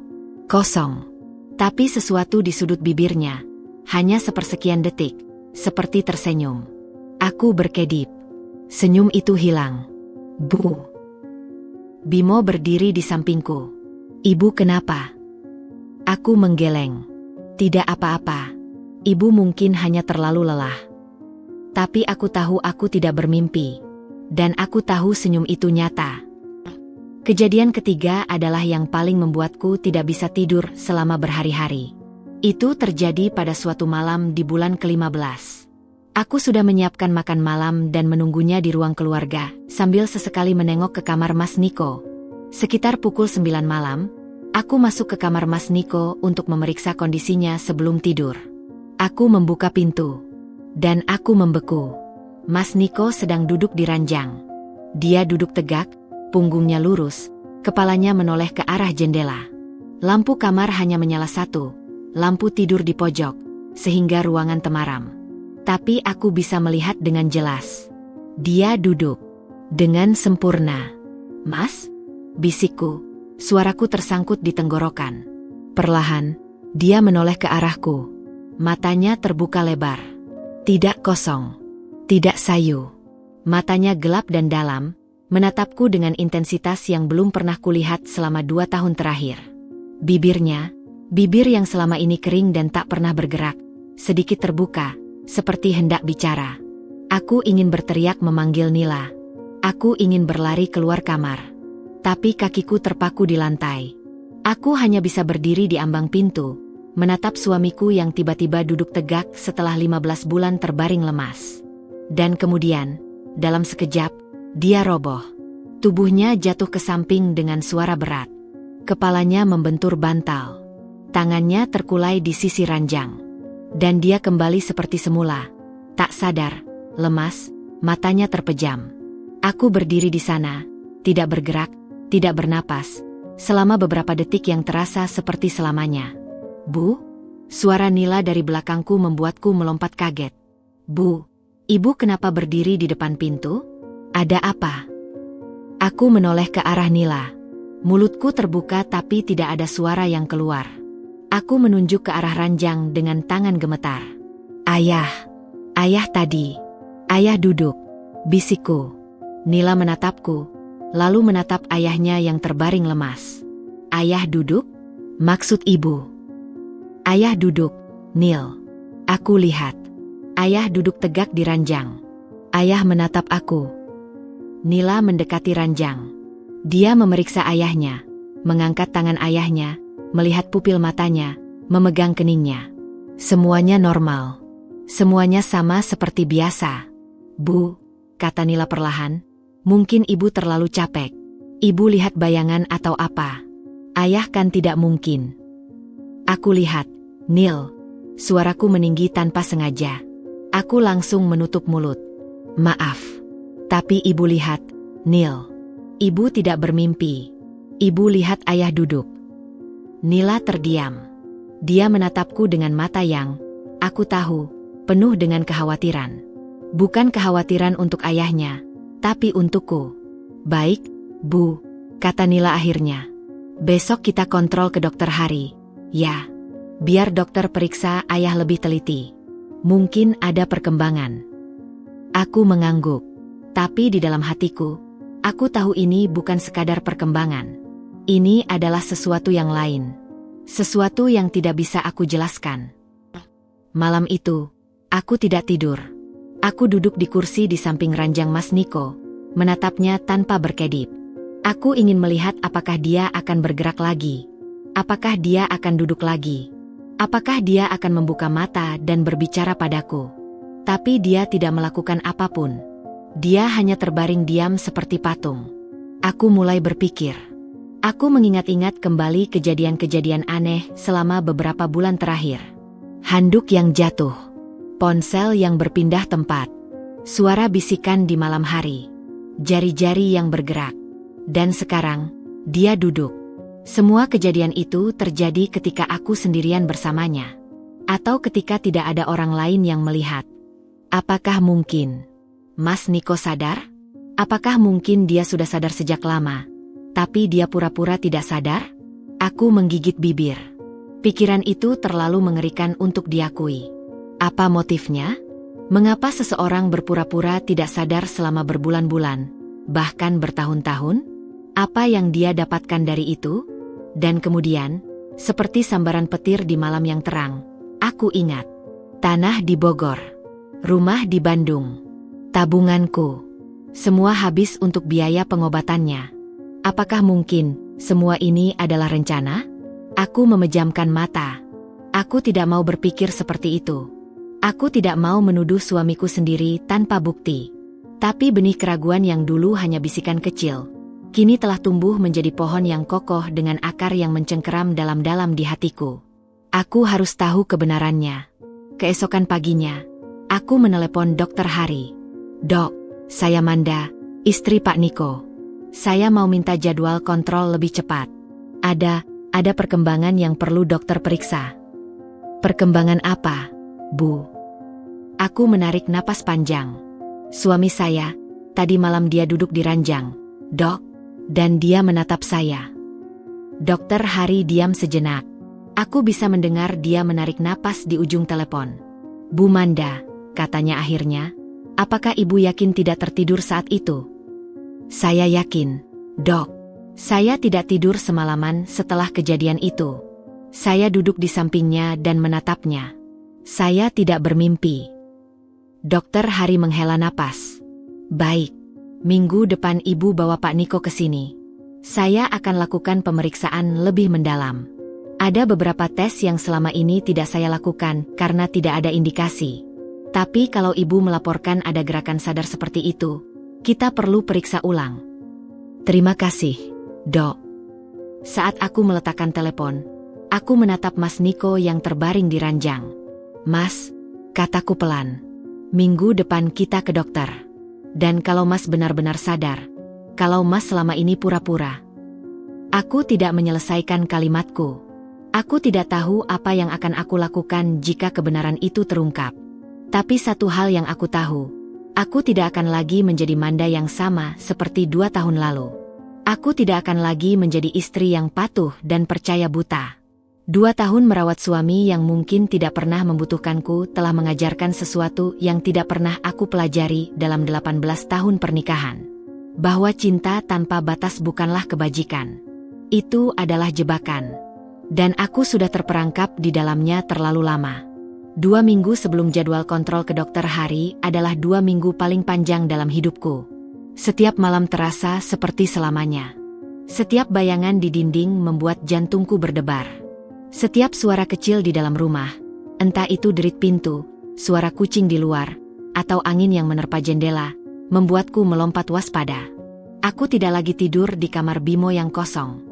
Kosong. Tapi sesuatu di sudut bibirnya. Hanya sepersekian detik. Seperti tersenyum. Aku berkedip. Senyum itu hilang. Bu. Bimo berdiri di sampingku. Ibu kenapa? Aku menggeleng. Tidak apa-apa. Ibu mungkin hanya terlalu lelah. Tapi aku tahu aku tidak bermimpi. Dan aku tahu senyum itu nyata. Kejadian ketiga adalah yang paling membuatku tidak bisa tidur selama berhari-hari. Itu terjadi pada suatu malam di bulan ke-15. Aku sudah menyiapkan makan malam dan menunggunya di ruang keluarga, sambil sesekali menengok ke kamar Mas Niko. Sekitar pukul 9 malam, aku masuk ke kamar Mas Niko untuk memeriksa kondisinya sebelum tidur. Aku membuka pintu. Dan aku membeku. Mas Niko sedang duduk di ranjang. Dia duduk tegak, punggungnya lurus, kepalanya menoleh ke arah jendela. Lampu kamar hanya menyala satu, lampu tidur di pojok, sehingga ruangan temaram. Tapi aku bisa melihat dengan jelas. Dia duduk dengan sempurna. Mas? Bisikku, suaraku tersangkut di tenggorokan. Perlahan, dia menoleh ke arahku. Matanya terbuka lebar. Tidak kosong. Tidak sayu. Matanya gelap dan dalam, menatapku dengan intensitas yang belum pernah kulihat selama 2 tahun terakhir. Bibirnya, bibir yang selama ini kering dan tak pernah bergerak, sedikit terbuka, seperti hendak bicara. Aku ingin berteriak memanggil Nila. Aku ingin berlari keluar kamar. Tapi kakiku terpaku di lantai. Aku hanya bisa berdiri di ambang pintu, menatap suamiku yang tiba-tiba duduk tegak setelah 15 bulan terbaring lemas. Dan kemudian, dalam sekejap, dia roboh. Tubuhnya jatuh ke samping dengan suara berat. Kepalanya membentur bantal. Tangannya terkulai di sisi ranjang. Dan dia kembali seperti semula. Tak sadar, lemas, matanya terpejam. Aku berdiri di sana, tidak bergerak, tidak bernapas, selama beberapa detik yang terasa seperti selamanya. Bu? Suara Nila dari belakangku membuatku melompat kaget. Bu, ibu kenapa berdiri di depan pintu? Ada apa? Aku menoleh ke arah Nila. Mulutku terbuka tapi tidak ada suara yang keluar. Aku menunjuk ke arah ranjang dengan tangan gemetar. Ayah. Ayah tadi. Ayah duduk. Bisikku. Nila menatapku, lalu menatap ayahnya yang terbaring lemas. Ayah duduk? Maksud ibu? Ayah duduk, Nil. Aku lihat. Ayah duduk tegak di ranjang. Ayah menatap aku. Nila mendekati ranjang. Dia memeriksa ayahnya, mengangkat tangan ayahnya, melihat pupil matanya, memegang keningnya. Semuanya normal. Semuanya sama seperti biasa. Bu, kata Nila perlahan, mungkin ibu terlalu capek. Ibu lihat bayangan atau apa? Ayah kan tidak mungkin. Aku lihat, Nil. Suaraku meninggi tanpa sengaja. Aku langsung menutup mulut. Maaf. Tapi ibu lihat, Nil. Ibu tidak bermimpi. Ibu lihat ayah duduk. Nila terdiam. Dia menatapku dengan mata yang, aku tahu, penuh dengan kekhawatiran. Bukan kekhawatiran untuk ayahnya, tapi untukku. Baik, Bu, kata Nila akhirnya. Besok kita kontrol ke dokter Hari. Ya, biar dokter periksa ayah lebih teliti. Mungkin ada perkembangan. Aku mengangguk. Tapi di dalam hatiku, aku tahu ini bukan sekadar perkembangan. Ini adalah sesuatu yang lain. Sesuatu yang tidak bisa aku jelaskan. Malam itu, aku tidak tidur. Aku duduk di kursi di samping ranjang Mas Niko, menatapnya tanpa berkedip. Aku ingin melihat apakah dia akan bergerak lagi. Apakah dia akan duduk lagi. Apakah dia akan membuka mata dan berbicara padaku. Tapi dia tidak melakukan apapun. Dia hanya terbaring diam seperti patung. Aku mulai berpikir. Aku mengingat-ingat kembali kejadian-kejadian aneh selama beberapa bulan terakhir. Handuk yang jatuh. Ponsel yang berpindah tempat. Suara bisikan di malam hari. Jari-jari yang bergerak. Dan sekarang, dia duduk. Semua kejadian itu terjadi ketika aku sendirian bersamanya. Atau ketika tidak ada orang lain yang melihat. Apakah mungkin Mas Niko sadar? Apakah mungkin dia sudah sadar sejak lama, tapi dia pura-pura tidak sadar? Aku menggigit bibir. Pikiran itu terlalu mengerikan untuk diakui. Apa motifnya? Mengapa seseorang berpura-pura tidak sadar selama berbulan-bulan, bahkan bertahun-tahun? Apa yang dia dapatkan dari itu? Dan kemudian, seperti sambaran petir di malam yang terang, aku ingat. Tanah di Bogor. Rumah di Bandung. Tabunganku. Semua habis untuk biaya pengobatannya. Apakah mungkin semua ini adalah rencana? Aku memejamkan mata. Aku tidak mau berpikir seperti itu. Aku tidak mau menuduh suamiku sendiri tanpa bukti. Tapi benih keraguan yang dulu hanya bisikan kecil, kini telah tumbuh menjadi pohon yang kokoh dengan akar yang mencengkeram dalam-dalam di hatiku. Aku harus tahu kebenarannya. Keesokan paginya, aku menelepon Dokter Hari. Dok, saya Manda, istri Pak Niko. Saya mau minta jadwal kontrol lebih cepat. Ada perkembangan yang perlu dokter periksa. Perkembangan apa, Bu? Aku menarik napas panjang. Suami saya, tadi malam dia duduk di ranjang, Dok, dan dia menatap saya. Dokter Hari diam sejenak. Aku bisa mendengar dia menarik napas di ujung telepon. Bu Manda, katanya akhirnya, apakah ibu yakin tidak tertidur saat itu? Saya yakin, Dok. Saya tidak tidur semalaman setelah kejadian itu. Saya duduk di sampingnya dan menatapnya. Saya tidak bermimpi. Dokter Hari menghela napas. Baik, minggu depan ibu bawa Pak Niko ke sini. Saya akan lakukan pemeriksaan lebih mendalam. Ada beberapa tes yang selama ini tidak saya lakukan karena tidak ada indikasi. Tapi kalau ibu melaporkan ada gerakan sadar seperti itu, kita perlu periksa ulang. Terima kasih, Dok. Saat aku meletakkan telepon, aku menatap Mas Niko yang terbaring di ranjang. Mas, kataku pelan, minggu depan kita ke dokter. Dan kalau Mas benar-benar sadar, kalau Mas selama ini pura-pura. Aku tidak menyelesaikan kalimatku. Aku tidak tahu apa yang akan aku lakukan jika kebenaran itu terungkap. Tapi satu hal yang aku tahu, aku tidak akan lagi menjadi Manda yang sama seperti 2 tahun lalu. Aku tidak akan lagi menjadi istri yang patuh dan percaya buta. 2 tahun merawat suami yang mungkin tidak pernah membutuhkanku telah mengajarkan sesuatu yang tidak pernah aku pelajari dalam 18 tahun pernikahan. Bahwa cinta tanpa batas bukanlah kebajikan. Itu adalah jebakan. Dan aku sudah terperangkap di dalamnya terlalu lama. 2 minggu sebelum jadwal kontrol ke Dokter Hari adalah 2 minggu paling panjang dalam hidupku. Setiap malam terasa seperti selamanya. Setiap bayangan di dinding membuat jantungku berdebar. Setiap suara kecil di dalam rumah, entah itu derit pintu, suara kucing di luar, atau angin yang menerpa jendela, membuatku melompat waspada. Aku tidak lagi tidur di kamar Bimo yang kosong.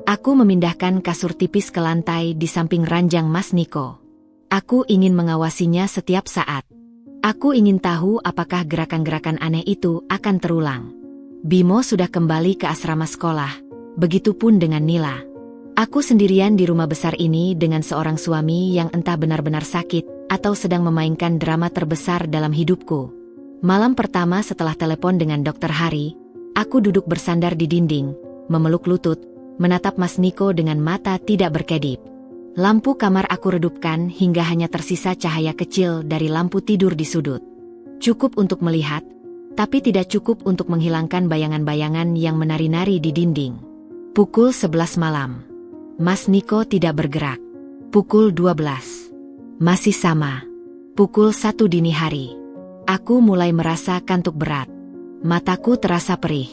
Aku memindahkan kasur tipis ke lantai di samping ranjang Mas Niko. Aku ingin mengawasinya setiap saat. Aku ingin tahu apakah gerakan-gerakan aneh itu akan terulang. Bimo sudah kembali ke asrama sekolah, begitupun dengan Nila. Aku sendirian di rumah besar ini dengan seorang suami yang entah benar-benar sakit atau sedang memainkan drama terbesar dalam hidupku. Malam pertama setelah telepon dengan Dokter Hari, aku duduk bersandar di dinding, memeluk lutut, menatap Mas Niko dengan mata tidak berkedip. Lampu kamar aku redupkan hingga hanya tersisa cahaya kecil dari lampu tidur di sudut. Cukup untuk melihat, tapi tidak cukup untuk menghilangkan bayangan-bayangan yang menari-nari di dinding. Pukul 11 malam. Mas Niko tidak bergerak. Pukul 12. Masih sama. Pukul 1 dini hari. Aku mulai merasa kantuk berat. Mataku terasa perih.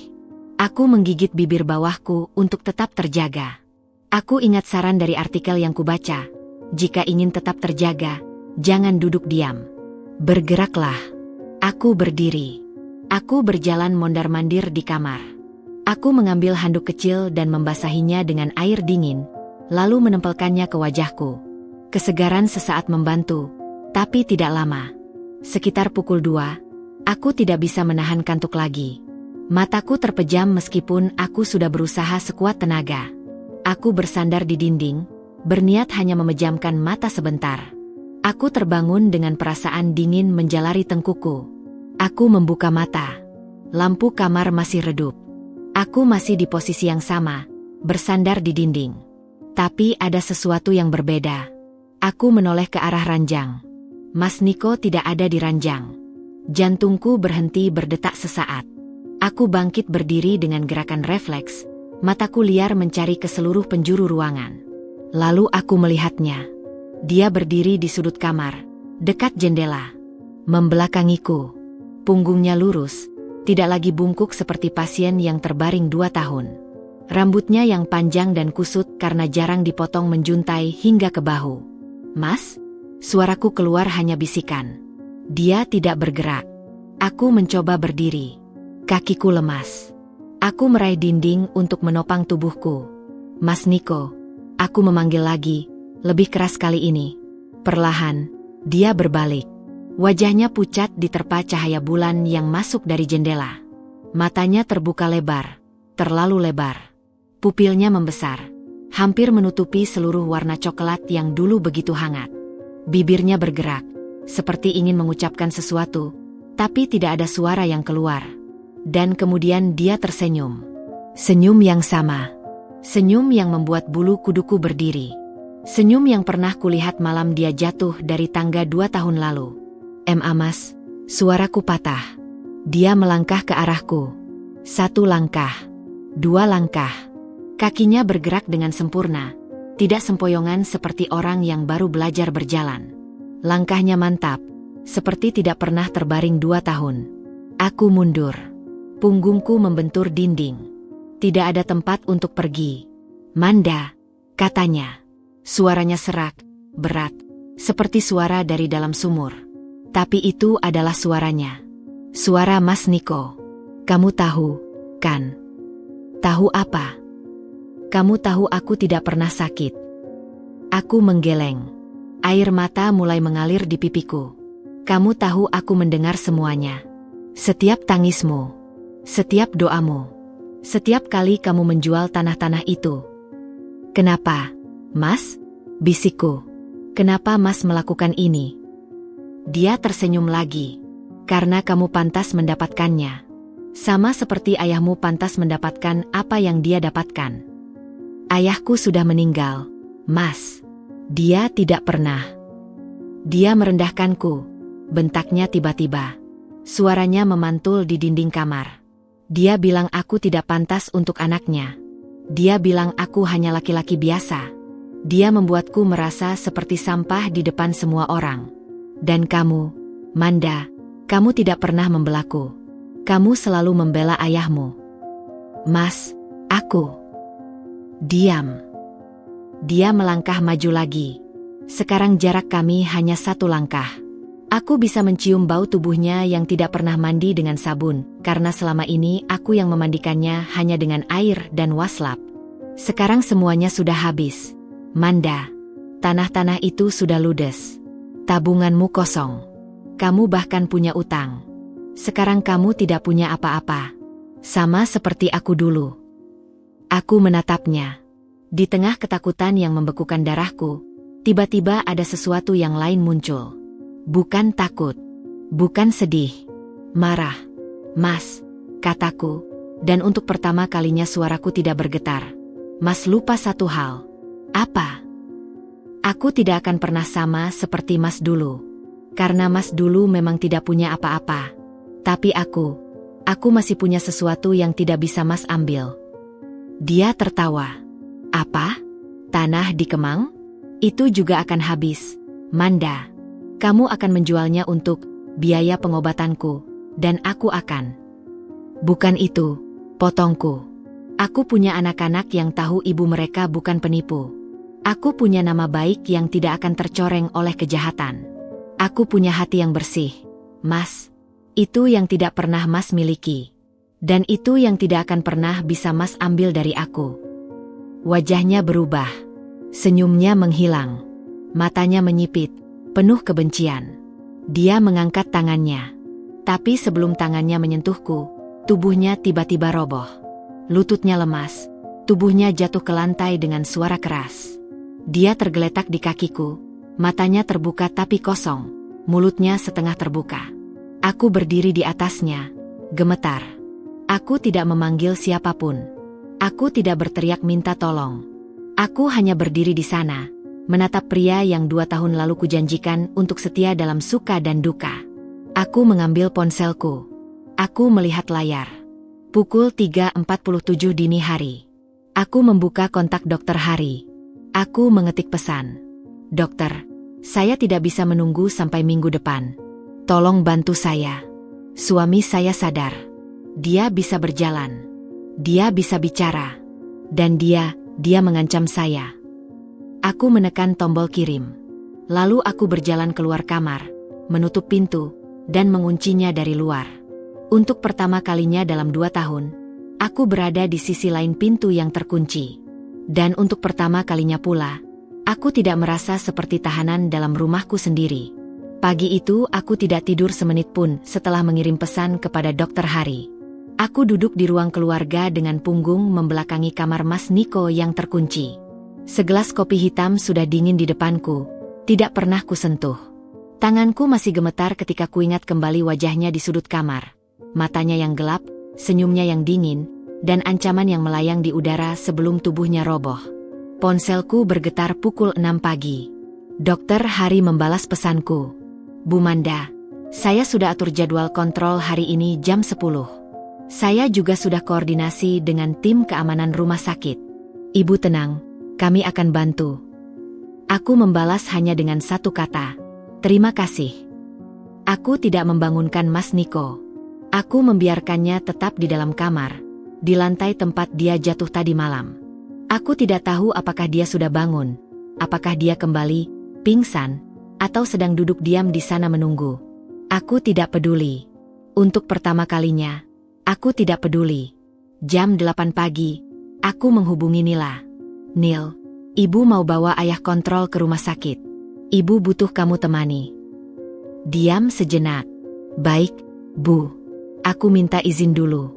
Aku menggigit bibir bawahku untuk tetap terjaga. Aku ingat saran dari artikel yang kubaca. Jika ingin tetap terjaga, jangan duduk diam. Bergeraklah. Aku berdiri. Aku berjalan mondar-mandir di kamar. Aku mengambil handuk kecil dan membasahinya dengan air dingin, lalu menempelkannya ke wajahku. Kesegaran sesaat membantu, tapi tidak lama. Sekitar pukul 2, aku tidak bisa menahan kantuk lagi. Mataku terpejam meskipun aku sudah berusaha sekuat tenaga. Aku bersandar di dinding, berniat hanya memejamkan mata sebentar. Aku terbangun dengan perasaan dingin menjalari tengkuku. Aku membuka mata. Lampu kamar masih redup. Aku masih di posisi yang sama, bersandar di dinding. Tapi ada sesuatu yang berbeda. Aku menoleh ke arah ranjang. Mas Niko tidak ada di ranjang. Jantungku berhenti berdetak sesaat. Aku bangkit berdiri dengan gerakan refleks, mataku liar mencari ke seluruh penjuru ruangan. Lalu aku melihatnya. Dia berdiri di sudut kamar, dekat jendela. Membelakangiku. Punggungnya lurus, tidak lagi bungkuk seperti pasien yang terbaring 2 tahun. Rambutnya yang panjang dan kusut karena jarang dipotong menjuntai hingga ke bahu. "Mas?" Suaraku keluar hanya bisikan. Dia tidak bergerak. Aku mencoba berdiri. Kakiku lemas. Aku meraih dinding untuk menopang tubuhku. "Mas Niko." Aku memanggil lagi, lebih keras kali ini. Perlahan, dia berbalik. Wajahnya pucat diterpa cahaya bulan yang masuk dari jendela. Matanya terbuka lebar, terlalu lebar. Pupilnya membesar, hampir menutupi seluruh warna coklat yang dulu begitu hangat. Bibirnya bergerak, seperti ingin mengucapkan sesuatu, tapi tidak ada suara yang keluar. Dan kemudian dia tersenyum. Senyum yang sama. Senyum yang membuat bulu kuduku berdiri. Senyum yang pernah kulihat malam dia jatuh dari tangga 2 tahun lalu. Mas, suaraku patah. Dia melangkah ke arahku. 1 langkah, 2 langkah. Kakinya bergerak dengan sempurna, tidak sempoyongan seperti orang yang baru belajar berjalan. Langkahnya mantap, seperti tidak pernah terbaring 2 tahun. Aku mundur. Punggungku membentur dinding. Tidak ada tempat untuk pergi. "Manda," katanya. Suaranya serak, berat, seperti suara dari dalam sumur. Tapi itu adalah suaranya. Suara Mas Niko. "Kamu tahu, kan?" "Tahu apa?" "Kamu tahu aku tidak pernah sakit." Aku menggeleng. Air mata mulai mengalir di pipiku. "Kamu tahu aku mendengar semuanya. Setiap tangismu, setiap doamu. Setiap kali kamu menjual tanah-tanah itu." "Kenapa, Mas?" bisikku. "Kenapa Mas melakukan ini?" Dia tersenyum lagi. "Karena kamu pantas mendapatkannya. Sama seperti ayahmu pantas mendapatkan apa yang dia dapatkan." "Ayahku sudah meninggal, Mas." "Dia tidak pernah." Dia merendahkanku, bentaknya tiba-tiba. Suaranya memantul di dinding kamar. Dia bilang aku tidak pantas untuk anaknya. Dia bilang aku hanya laki-laki biasa. Dia membuatku merasa seperti sampah di depan semua orang. Dan kamu, Manda, kamu tidak pernah membelaku. Kamu selalu membela ayahmu." "Mas, aku..." "Diam." Dia melangkah maju lagi. Sekarang jarak kami hanya 1 langkah. Aku bisa mencium bau tubuhnya yang tidak pernah mandi dengan sabun, karena selama ini aku yang memandikannya hanya dengan air dan waslap. Sekarang semuanya sudah habis. "Manda, tanah-tanah itu sudah ludes. Tabunganmu kosong. Kamu bahkan punya utang. Sekarang kamu tidak punya apa-apa. Sama seperti aku dulu." Aku menatapnya. Di tengah ketakutan yang membekukan darahku, tiba-tiba ada sesuatu yang lain muncul. Bukan takut, bukan sedih, marah. Mas, kataku, dan untuk pertama kalinya suaraku tidak bergetar. Mas lupa satu hal. Apa? Aku tidak akan pernah sama seperti Mas dulu. Karena Mas dulu memang tidak punya apa-apa. Tapi aku masih punya sesuatu yang tidak bisa Mas ambil. Dia tertawa. Apa? Tanah di Kemang? Itu juga akan habis, Manda. Kamu akan menjualnya untuk biaya pengobatanku, dan aku akan. Bukan itu, potongku. Aku punya anak-anak yang tahu ibu mereka bukan penipu. Aku punya nama baik yang tidak akan tercoreng oleh kejahatan. Aku punya hati yang bersih, Mas. Itu yang tidak pernah Mas miliki. Dan itu yang tidak akan pernah bisa Mas ambil dari aku. Wajahnya berubah. Senyumnya menghilang. Matanya menyipit, penuh kebencian. Dia mengangkat tangannya. Tapi sebelum tangannya menyentuhku, tubuhnya tiba-tiba roboh. Lututnya lemas, tubuhnya jatuh ke lantai dengan suara keras. Dia tergeletak di kakiku, matanya terbuka tapi kosong, mulutnya setengah terbuka. Aku berdiri di atasnya, gemetar. Aku tidak memanggil siapapun. Aku tidak berteriak minta tolong. Aku hanya berdiri di sana, menatap pria yang 2 tahun lalu kujanjikan untuk setia dalam suka dan duka. Aku mengambil ponselku. Aku melihat layar. Pukul 3.47 dini hari. Aku membuka kontak Dokter Hari. Aku mengetik pesan. Dokter, saya tidak bisa menunggu sampai minggu depan. Tolong bantu saya. Suami saya sadar. Dia bisa berjalan. Dia bisa bicara. Dan dia mengancam saya. Aku menekan tombol kirim. Lalu aku berjalan keluar kamar, menutup pintu, dan menguncinya dari luar. Untuk pertama kalinya dalam 2 tahun, aku berada di sisi lain pintu yang terkunci. Dan untuk pertama kalinya pula, aku tidak merasa seperti tahanan dalam rumahku sendiri. Pagi itu aku tidak tidur semenit pun setelah mengirim pesan kepada Dokter Hari. Aku duduk di ruang keluarga dengan punggung membelakangi kamar Mas Niko yang terkunci. Segelas kopi hitam sudah dingin di depanku, tidak pernah kusentuh. Tanganku masih gemetar ketika kuingat kembali wajahnya di sudut kamar. Matanya yang gelap, senyumnya yang dingin, dan ancaman yang melayang di udara sebelum tubuhnya roboh. Ponselku bergetar pukul 6 pagi. Dokter Hari membalas pesanku. Bu Manda, saya sudah atur jadwal kontrol hari ini jam 10. Saya juga sudah koordinasi dengan tim keamanan rumah sakit. Ibu tenang, kami akan bantu. Aku membalas hanya dengan satu kata, terima kasih. Aku tidak membangunkan Mas Niko. Aku membiarkannya tetap di dalam kamar, di lantai tempat dia jatuh tadi malam. Aku tidak tahu apakah dia sudah bangun, apakah dia kembali, pingsan, atau sedang duduk diam di sana menunggu. Aku tidak peduli. Untuk pertama kalinya, aku tidak peduli. Jam 8 pagi, aku menghubungi Nila. Nil, ibu mau bawa ayah kontrol ke rumah sakit. Ibu butuh kamu temani. Diam sejenak. Baik, Bu. Aku minta izin dulu.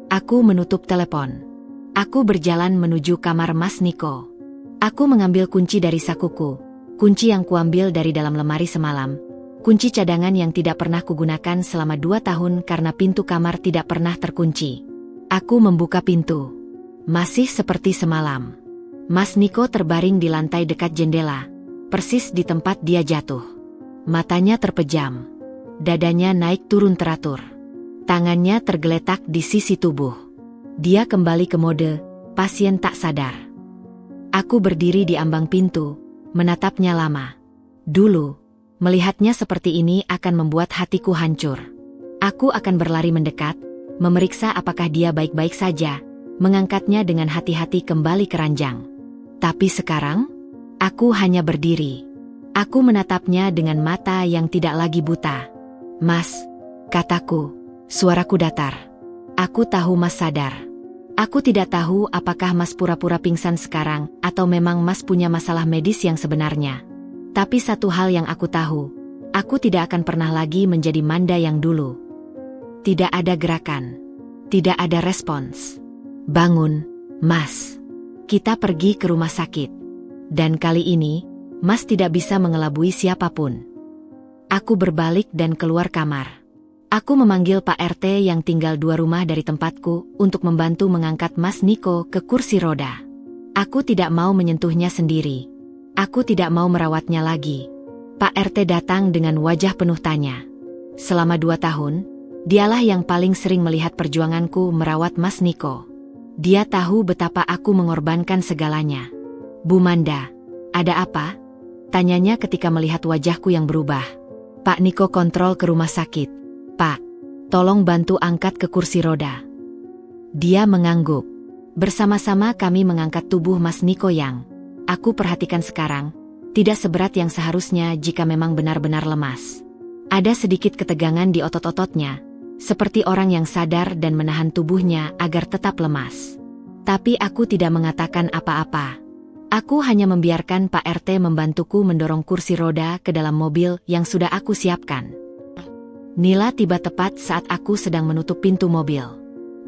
Aku menutup telepon. Aku berjalan menuju kamar Mas Niko. Aku mengambil kunci dari sakuku. Kunci yang kuambil dari dalam lemari semalam. Kunci cadangan yang tidak pernah kugunakan selama 2 tahun karena pintu kamar tidak pernah terkunci. Aku membuka pintu. Masih seperti semalam. Mas Niko terbaring di lantai dekat jendela, persis di tempat dia jatuh. Matanya terpejam. Dadanya naik turun teratur. Tangannya tergeletak di sisi tubuh. Dia kembali ke mode pasien tak sadar. Aku berdiri di ambang pintu, menatapnya lama. Dulu, melihatnya seperti ini akan membuat hatiku hancur. Aku akan berlari mendekat, memeriksa apakah dia baik-baik saja, mengangkatnya dengan hati-hati kembali ke ranjang. Tapi sekarang, aku hanya berdiri. Aku menatapnya dengan mata yang tidak lagi buta. Mas, kataku, suaraku datar. Aku tahu Mas sadar. Aku tidak tahu apakah Mas pura-pura pingsan sekarang atau memang Mas punya masalah medis yang sebenarnya. Tapi satu hal yang aku tahu, aku tidak akan pernah lagi menjadi Manda yang dulu. Tidak ada gerakan. Tidak ada respons. Bangun, Mas. Kita pergi ke rumah sakit. Dan kali ini, Mas tidak bisa mengelabui siapapun. Aku berbalik dan keluar kamar. Aku memanggil Pak RT yang tinggal 2 rumah dari tempatku untuk membantu mengangkat Mas Niko ke kursi roda. Aku tidak mau menyentuhnya sendiri. Aku tidak mau merawatnya lagi. Pak RT datang dengan wajah penuh tanya. Selama 2 tahun, dialah yang paling sering melihat perjuanganku merawat Mas Niko. Dia tahu betapa aku mengorbankan segalanya. Bu Manda, ada apa? Tanyanya ketika melihat wajahku yang berubah. Pak Niko kontrol ke rumah sakit. Pak, tolong bantu angkat ke kursi roda. Dia mengangguk. Bersama-sama kami mengangkat tubuh Mas Niko yang aku perhatikan sekarang, tidak seberat yang seharusnya jika memang benar-benar lemas. Ada sedikit ketegangan di otot-ototnya, seperti orang yang sadar dan menahan tubuhnya agar tetap lemas. Tapi aku tidak mengatakan apa-apa. Aku hanya membiarkan Pak RT membantuku mendorong kursi roda ke dalam mobil yang sudah aku siapkan. Nila tiba tepat saat aku sedang menutup pintu mobil.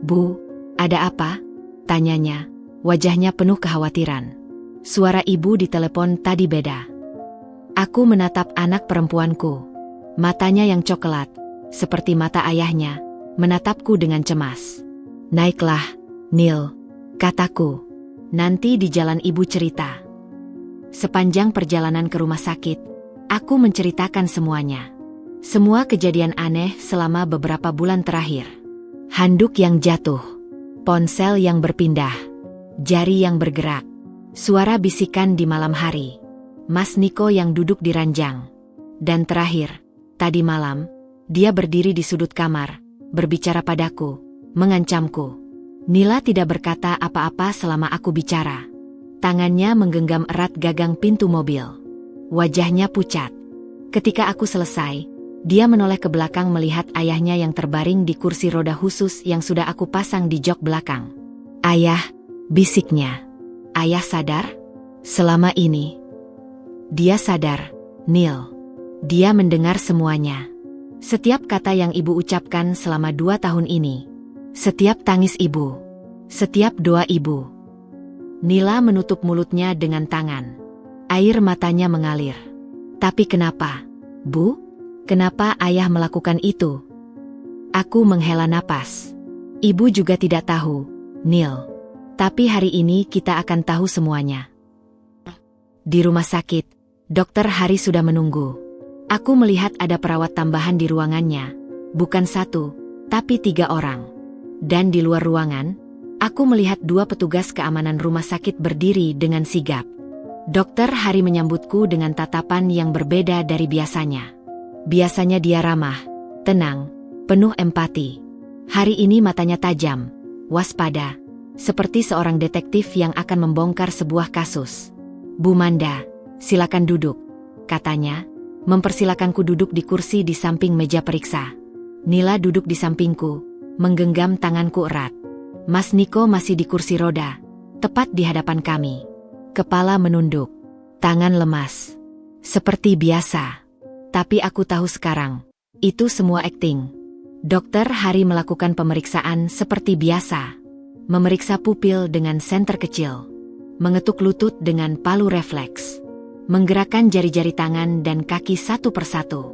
Bu, ada apa? Tanyanya, wajahnya penuh kekhawatiran. Suara ibu di telepon tadi beda. Aku menatap anak perempuanku. Matanya yang coklat, seperti mata ayahnya, menatapku dengan cemas. Naiklah, Nil, kataku. Nanti di jalan ibu cerita. Sepanjang perjalanan ke rumah sakit, aku menceritakan semuanya. Semua kejadian aneh selama beberapa bulan terakhir. Handuk yang jatuh, ponsel yang berpindah, jari yang bergerak, suara bisikan di malam hari, Mas Niko yang duduk di ranjang. Dan terakhir, tadi malam, dia berdiri di sudut kamar, berbicara padaku, mengancamku. Nila tidak berkata apa-apa selama aku bicara. Tangannya menggenggam erat gagang pintu mobil. Wajahnya pucat. Ketika aku selesai, dia menoleh ke belakang melihat ayahnya yang terbaring di kursi roda khusus yang sudah aku pasang di jok belakang. Ayah, bisiknya. Ayah sadar? Selama ini. Dia sadar, Nil. Dia mendengar semuanya. Setiap kata yang ibu ucapkan selama 2 tahun ini. Setiap tangis ibu. Setiap doa ibu. Nila menutup mulutnya dengan tangan. Air matanya mengalir. Tapi kenapa, Bu? Kenapa ayah melakukan itu? Aku menghela napas. Ibu juga tidak tahu, Nil. Tapi hari ini kita akan tahu semuanya. Di rumah sakit, Dokter Hari sudah menunggu. Aku melihat ada perawat tambahan di ruangannya. Bukan 1, tapi 3 orang. Dan di luar ruangan, aku melihat 2 petugas keamanan rumah sakit berdiri dengan sigap. Dokter Hari menyambutku dengan tatapan yang berbeda dari biasanya. Biasanya dia ramah, tenang, penuh empati. Hari ini matanya tajam, waspada, seperti seorang detektif yang akan membongkar sebuah kasus. Bu Manda, silakan duduk, katanya, mempersilakanku duduk di kursi di samping meja periksa. Nila duduk di sampingku, menggenggam tanganku erat. Mas Niko masih di kursi roda, tepat di hadapan kami. Kepala menunduk, tangan lemas. Seperti biasa. Tapi aku tahu sekarang, itu semua akting. Dokter Hari melakukan pemeriksaan seperti biasa. Memeriksa pupil dengan senter kecil. Mengetuk lutut dengan palu refleks. Menggerakkan jari-jari tangan dan kaki satu persatu.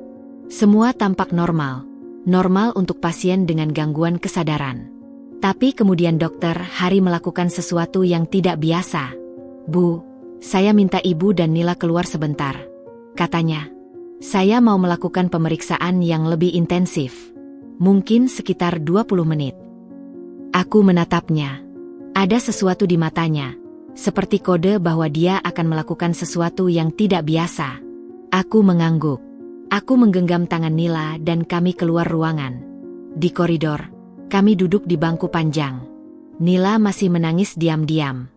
Semua tampak normal. Normal untuk pasien dengan gangguan kesadaran. Tapi kemudian Dokter Hari melakukan sesuatu yang tidak biasa. Bu, saya minta ibu dan Nila keluar sebentar. Katanya, saya mau melakukan pemeriksaan yang lebih intensif. Mungkin sekitar 20 menit. Aku menatapnya. Ada sesuatu di matanya. Seperti kode bahwa dia akan melakukan sesuatu yang tidak biasa. Aku mengangguk. Aku menggenggam tangan Nila dan kami keluar ruangan. Di koridor, kami duduk di bangku panjang. Nila masih menangis diam-diam.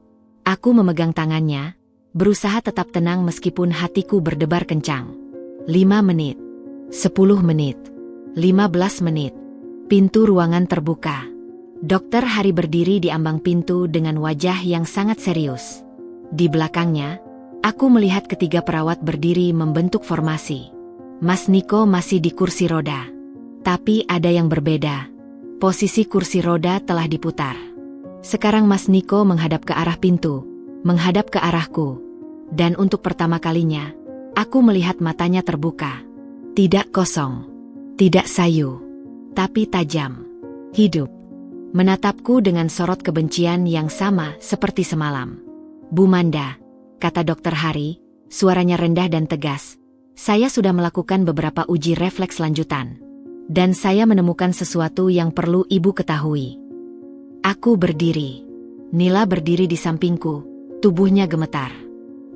Aku memegang tangannya, berusaha tetap tenang meskipun hatiku berdebar kencang. 5 menit, 10 menit, 15 menit. Pintu ruangan terbuka. Dokter Hari berdiri di ambang pintu dengan wajah yang sangat serius. Di belakangnya, aku melihat ketiga perawat berdiri membentuk formasi. Mas Niko masih di kursi roda. Tapi ada yang berbeda. Posisi kursi roda telah diputar. Sekarang Mas Niko menghadap ke arah pintu, menghadap ke arahku. Dan untuk pertama kalinya, aku melihat matanya terbuka. Tidak kosong, tidak sayu, tapi tajam, hidup. Menatapku dengan sorot kebencian yang sama seperti semalam. "Bu Manda," kata Dokter Hari, suaranya rendah dan tegas. "Saya sudah melakukan beberapa uji refleks lanjutan. Dan saya menemukan sesuatu yang perlu Ibu ketahui." Aku berdiri. Nila berdiri di sampingku, tubuhnya gemetar.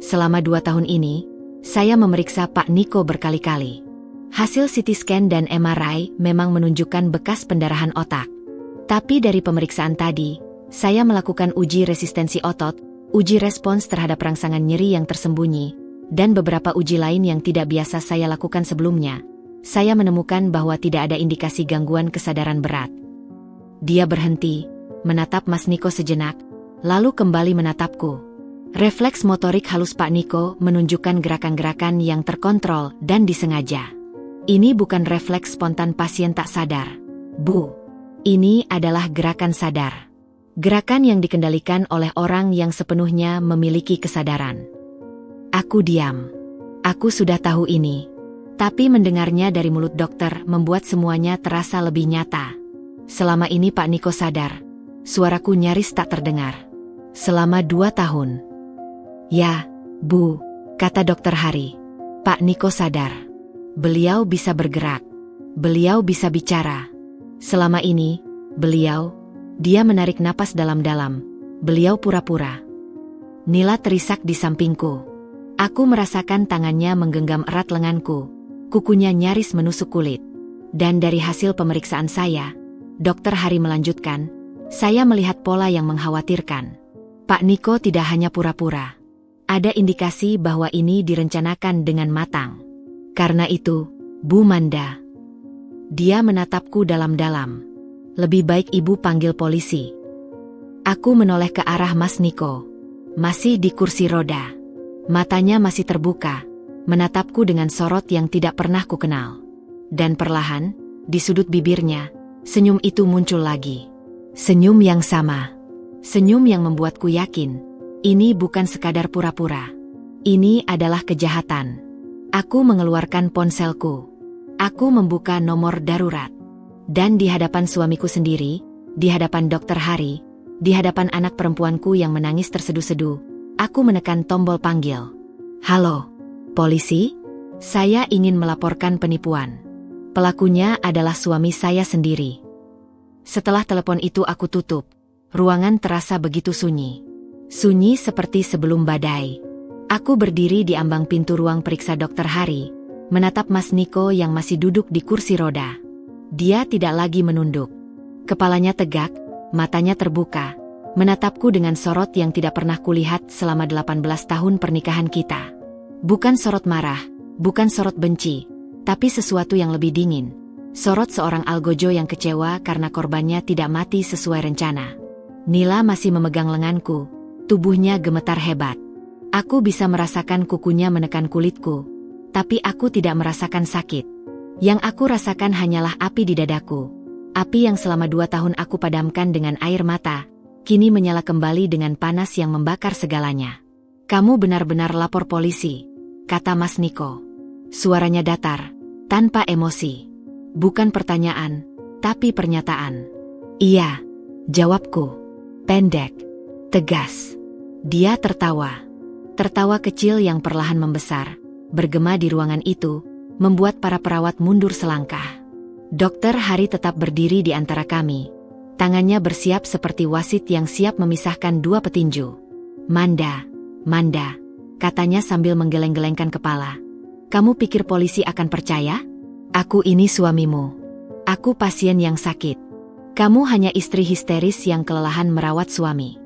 Selama 2 tahun ini, saya memeriksa Pak Niko berkali-kali. Hasil CT scan dan MRI memang menunjukkan bekas pendarahan otak. Tapi dari pemeriksaan tadi, saya melakukan uji resistensi otot, uji respons terhadap rangsangan nyeri yang tersembunyi, dan beberapa uji lain yang tidak biasa saya lakukan sebelumnya. Saya menemukan bahwa tidak ada indikasi gangguan kesadaran berat. Dia berhenti, menatap Mas Niko sejenak, lalu kembali menatapku. Refleks motorik halus Pak Niko menunjukkan gerakan-gerakan yang terkontrol dan disengaja. Ini bukan refleks spontan pasien tak sadar, Bu. Ini adalah gerakan sadar. Gerakan yang dikendalikan oleh orang yang sepenuhnya memiliki kesadaran. Aku diam. Aku sudah tahu ini. Tapi mendengarnya dari mulut dokter membuat semuanya terasa lebih nyata. Selama ini Pak Niko sadar. Suaraku nyaris tak terdengar. Selama 2 tahun. "Ya, Bu," kata Dokter Hari. "Pak Niko sadar. Beliau bisa bergerak. Beliau bisa bicara. Selama ini, dia menarik napas dalam-dalam. Beliau pura-pura." Nila terisak di sampingku. Aku merasakan tangannya menggenggam erat lenganku. Kukunya nyaris menusuk kulit. Dan dari hasil pemeriksaan saya, Dokter Hari melanjutkan, saya melihat pola yang mengkhawatirkan. Pak Niko tidak hanya pura-pura. Ada indikasi bahwa ini direncanakan dengan matang. Karena itu, Bu Manda. Dia menatapku dalam-dalam. "Lebih baik Ibu panggil polisi." Aku menoleh ke arah Mas Niko. Masih di kursi roda. Matanya masih terbuka, menatapku dengan sorot yang tidak pernah kukenal. Dan perlahan, di sudut bibirnya, senyum itu muncul lagi. Senyum yang sama. Senyum yang membuatku yakin, ini bukan sekadar pura-pura. Ini adalah kejahatan. Aku mengeluarkan ponselku. Aku membuka nomor darurat. Dan di hadapan suamiku sendiri, di hadapan Dokter Hari, di hadapan anak perempuanku yang menangis terseduh-seduh, aku menekan tombol panggil. "Halo, polisi? Saya ingin melaporkan penipuan. Pelakunya adalah suami saya sendiri." Setelah telepon itu aku tutup, ruangan terasa begitu sunyi. Sunyi seperti sebelum badai. Aku berdiri di ambang pintu ruang periksa Dokter Hari, menatap Mas Niko yang masih duduk di kursi roda. Dia tidak lagi menunduk. Kepalanya tegak, matanya terbuka, menatapku dengan sorot yang tidak pernah kulihat selama 18 tahun pernikahan kita. Bukan sorot marah, bukan sorot benci, tapi sesuatu yang lebih dingin. Sorot seorang algojo yang kecewa karena korbannya tidak mati sesuai rencana. Nila masih memegang lenganku, tubuhnya gemetar hebat. Aku bisa merasakan kukunya menekan kulitku, tapi aku tidak merasakan sakit. Yang aku rasakan hanyalah api di dadaku. Api yang selama 2 tahun aku padamkan dengan air mata, kini menyala kembali dengan panas yang membakar segalanya. "Kamu benar-benar lapor polisi," kata Mas Niko. Suaranya datar, tanpa emosi. Bukan pertanyaan, tapi pernyataan. "Iya," jawabku. Pendek, tegas. Dia tertawa. Tertawa kecil yang perlahan membesar, bergema di ruangan itu, membuat para perawat mundur selangkah. Dokter Hari tetap berdiri di antara kami. Tangannya bersiap seperti wasit yang siap memisahkan 2 petinju. Manda, katanya sambil menggeleng-gelengkan kepala. "Kamu pikir polisi akan percaya? Aku ini suamimu. Aku pasien yang sakit. Kamu hanya istri histeris yang kelelahan merawat suami."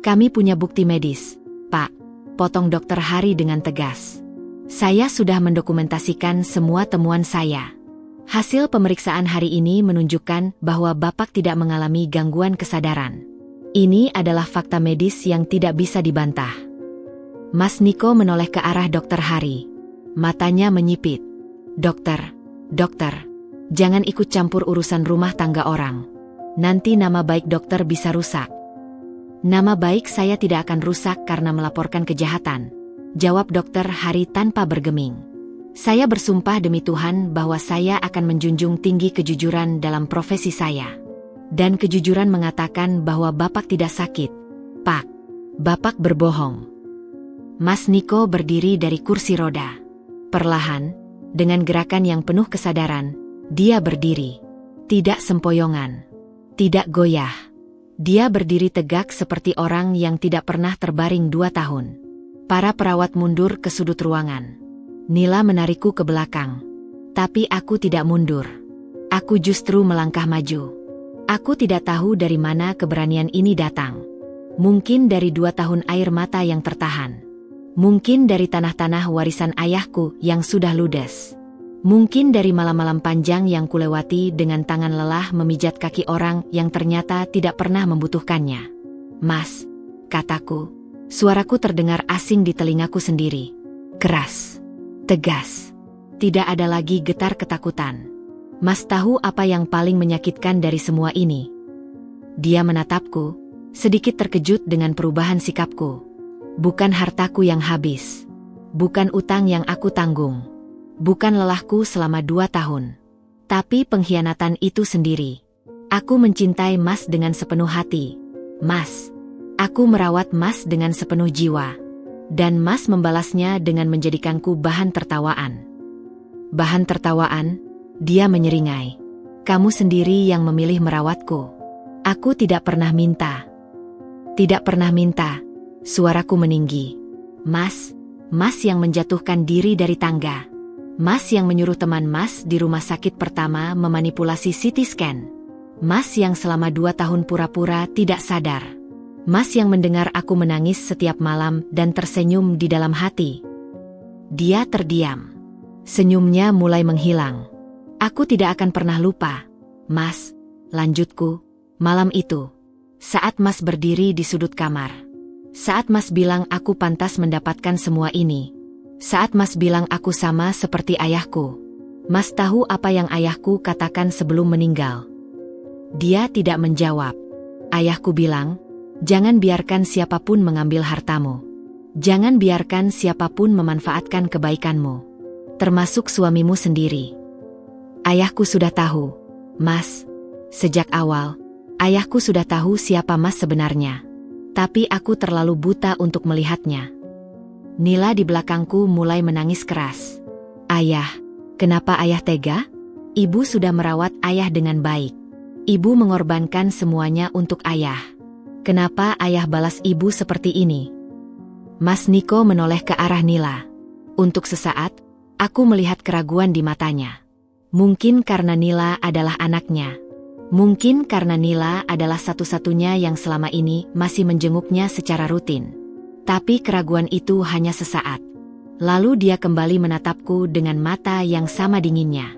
"Kami punya bukti medis, Pak," potong Dokter Hari dengan tegas. "Saya sudah mendokumentasikan semua temuan saya. Hasil pemeriksaan hari ini menunjukkan bahwa Bapak tidak mengalami gangguan kesadaran. Ini adalah fakta medis yang tidak bisa dibantah." Mas Niko menoleh ke arah Dokter Hari. Matanya menyipit. Dokter, jangan ikut campur urusan rumah tangga orang. Nanti nama baik dokter bisa rusak." Nama baik saya tidak akan rusak karena melaporkan kejahatan, jawab Dokter Hari tanpa bergeming. Saya bersumpah demi Tuhan bahwa saya akan menjunjung tinggi kejujuran dalam profesi saya. Dan kejujuran mengatakan bahwa Bapak tidak sakit, Pak. Bapak berbohong. Mas Niko berdiri dari kursi roda. Perlahan, dengan gerakan yang penuh kesadaran, dia berdiri. Tidak sempoyongan. Tidak goyah. Dia berdiri tegak seperti orang yang tidak pernah terbaring 2 tahun. Para perawat mundur ke sudut ruangan. Nila menarikku ke belakang. Tapi aku tidak mundur. Aku justru melangkah maju. Aku tidak tahu dari mana keberanian ini datang. Mungkin dari 2 tahun air mata yang tertahan. Mungkin dari tanah-tanah warisan ayahku yang sudah ludes. Mungkin dari malam-malam panjang yang kulewati dengan tangan lelah memijat kaki orang yang ternyata tidak pernah membutuhkannya. Mas, kataku. Suaraku terdengar asing di telingaku sendiri. Keras. Tegas. Tidak ada lagi getar ketakutan. Mas tahu apa yang paling menyakitkan dari semua ini? Dia menatapku, sedikit terkejut dengan perubahan sikapku. Bukan hartaku yang habis. Bukan utang yang aku tanggung. Bukan lelahku selama 2 tahun. Tapi pengkhianatan itu sendiri. Aku mencintai Mas dengan sepenuh hati. Mas. Aku merawat Mas dengan sepenuh jiwa. Dan Mas membalasnya dengan menjadikanku bahan tertawaan. Bahan tertawaan? Dia menyeringai. Kamu sendiri yang memilih merawatku. Aku tidak pernah minta. Tidak pernah minta. Suaraku meninggi. Mas. Mas yang menjatuhkan diri dari tangga. Mas yang menyuruh teman Mas di rumah sakit pertama memanipulasi CT scan. Mas yang selama 2 tahun pura-pura tidak sadar. Mas yang mendengar aku menangis setiap malam dan tersenyum di dalam hati. Dia terdiam. Senyumnya mulai menghilang. Aku tidak akan pernah lupa. Mas, lanjutku, malam itu. Saat Mas berdiri di sudut kamar. Saat Mas bilang aku pantas mendapatkan semua ini. Saat Mas bilang aku sama seperti ayahku. Mas tahu apa yang ayahku katakan sebelum meninggal? Dia tidak menjawab. Ayahku bilang, jangan biarkan siapapun mengambil hartamu. Jangan biarkan siapapun memanfaatkan kebaikanmu. Termasuk suamimu sendiri. Ayahku sudah tahu. Mas, sejak awal, ayahku sudah tahu siapa Mas sebenarnya. Tapi aku terlalu buta untuk melihatnya. Nila di belakangku mulai menangis keras. Ayah, kenapa ayah tega? Ibu sudah merawat ayah dengan baik. Ibu mengorbankan semuanya untuk ayah. Kenapa ayah balas ibu seperti ini? Mas Niko menoleh ke arah Nila. Untuk sesaat, aku melihat keraguan di matanya. Mungkin karena Nila adalah anaknya. Mungkin karena Nila adalah satu-satunya yang selama ini masih menjenguknya secara rutin. Tapi keraguan itu hanya sesaat. Lalu dia kembali menatapku dengan mata yang sama dinginnya.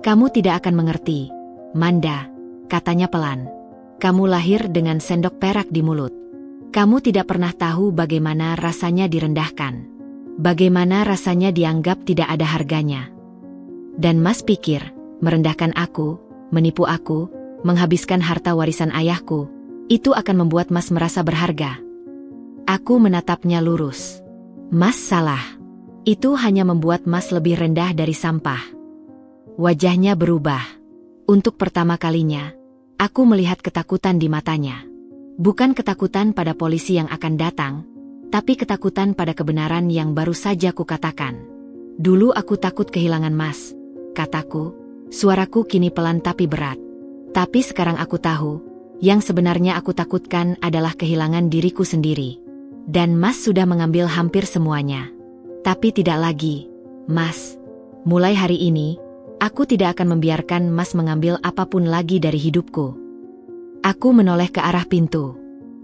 Kamu tidak akan mengerti, Manda, katanya pelan. Kamu lahir dengan sendok perak di mulut. Kamu tidak pernah tahu bagaimana rasanya direndahkan. Bagaimana rasanya dianggap tidak ada harganya. Dan Mas pikir, merendahkan aku, menipu aku, menghabiskan harta warisan ayahku, itu akan membuat Mas merasa berharga. Aku menatapnya lurus. Mas salah. Itu hanya membuat Mas lebih rendah dari sampah. Wajahnya berubah. Untuk pertama kalinya, aku melihat ketakutan di matanya. Bukan ketakutan pada polisi yang akan datang, tapi ketakutan pada kebenaran yang baru saja kukatakan. Dulu aku takut kehilangan Mas, kataku. Suaraku kini pelan tapi berat. Tapi sekarang aku tahu, yang sebenarnya aku takutkan adalah kehilangan diriku sendiri. Dan Mas sudah mengambil hampir semuanya. Tapi tidak lagi, Mas. Mulai hari ini, aku tidak akan membiarkan Mas mengambil apapun lagi dari hidupku. Aku menoleh ke arah pintu.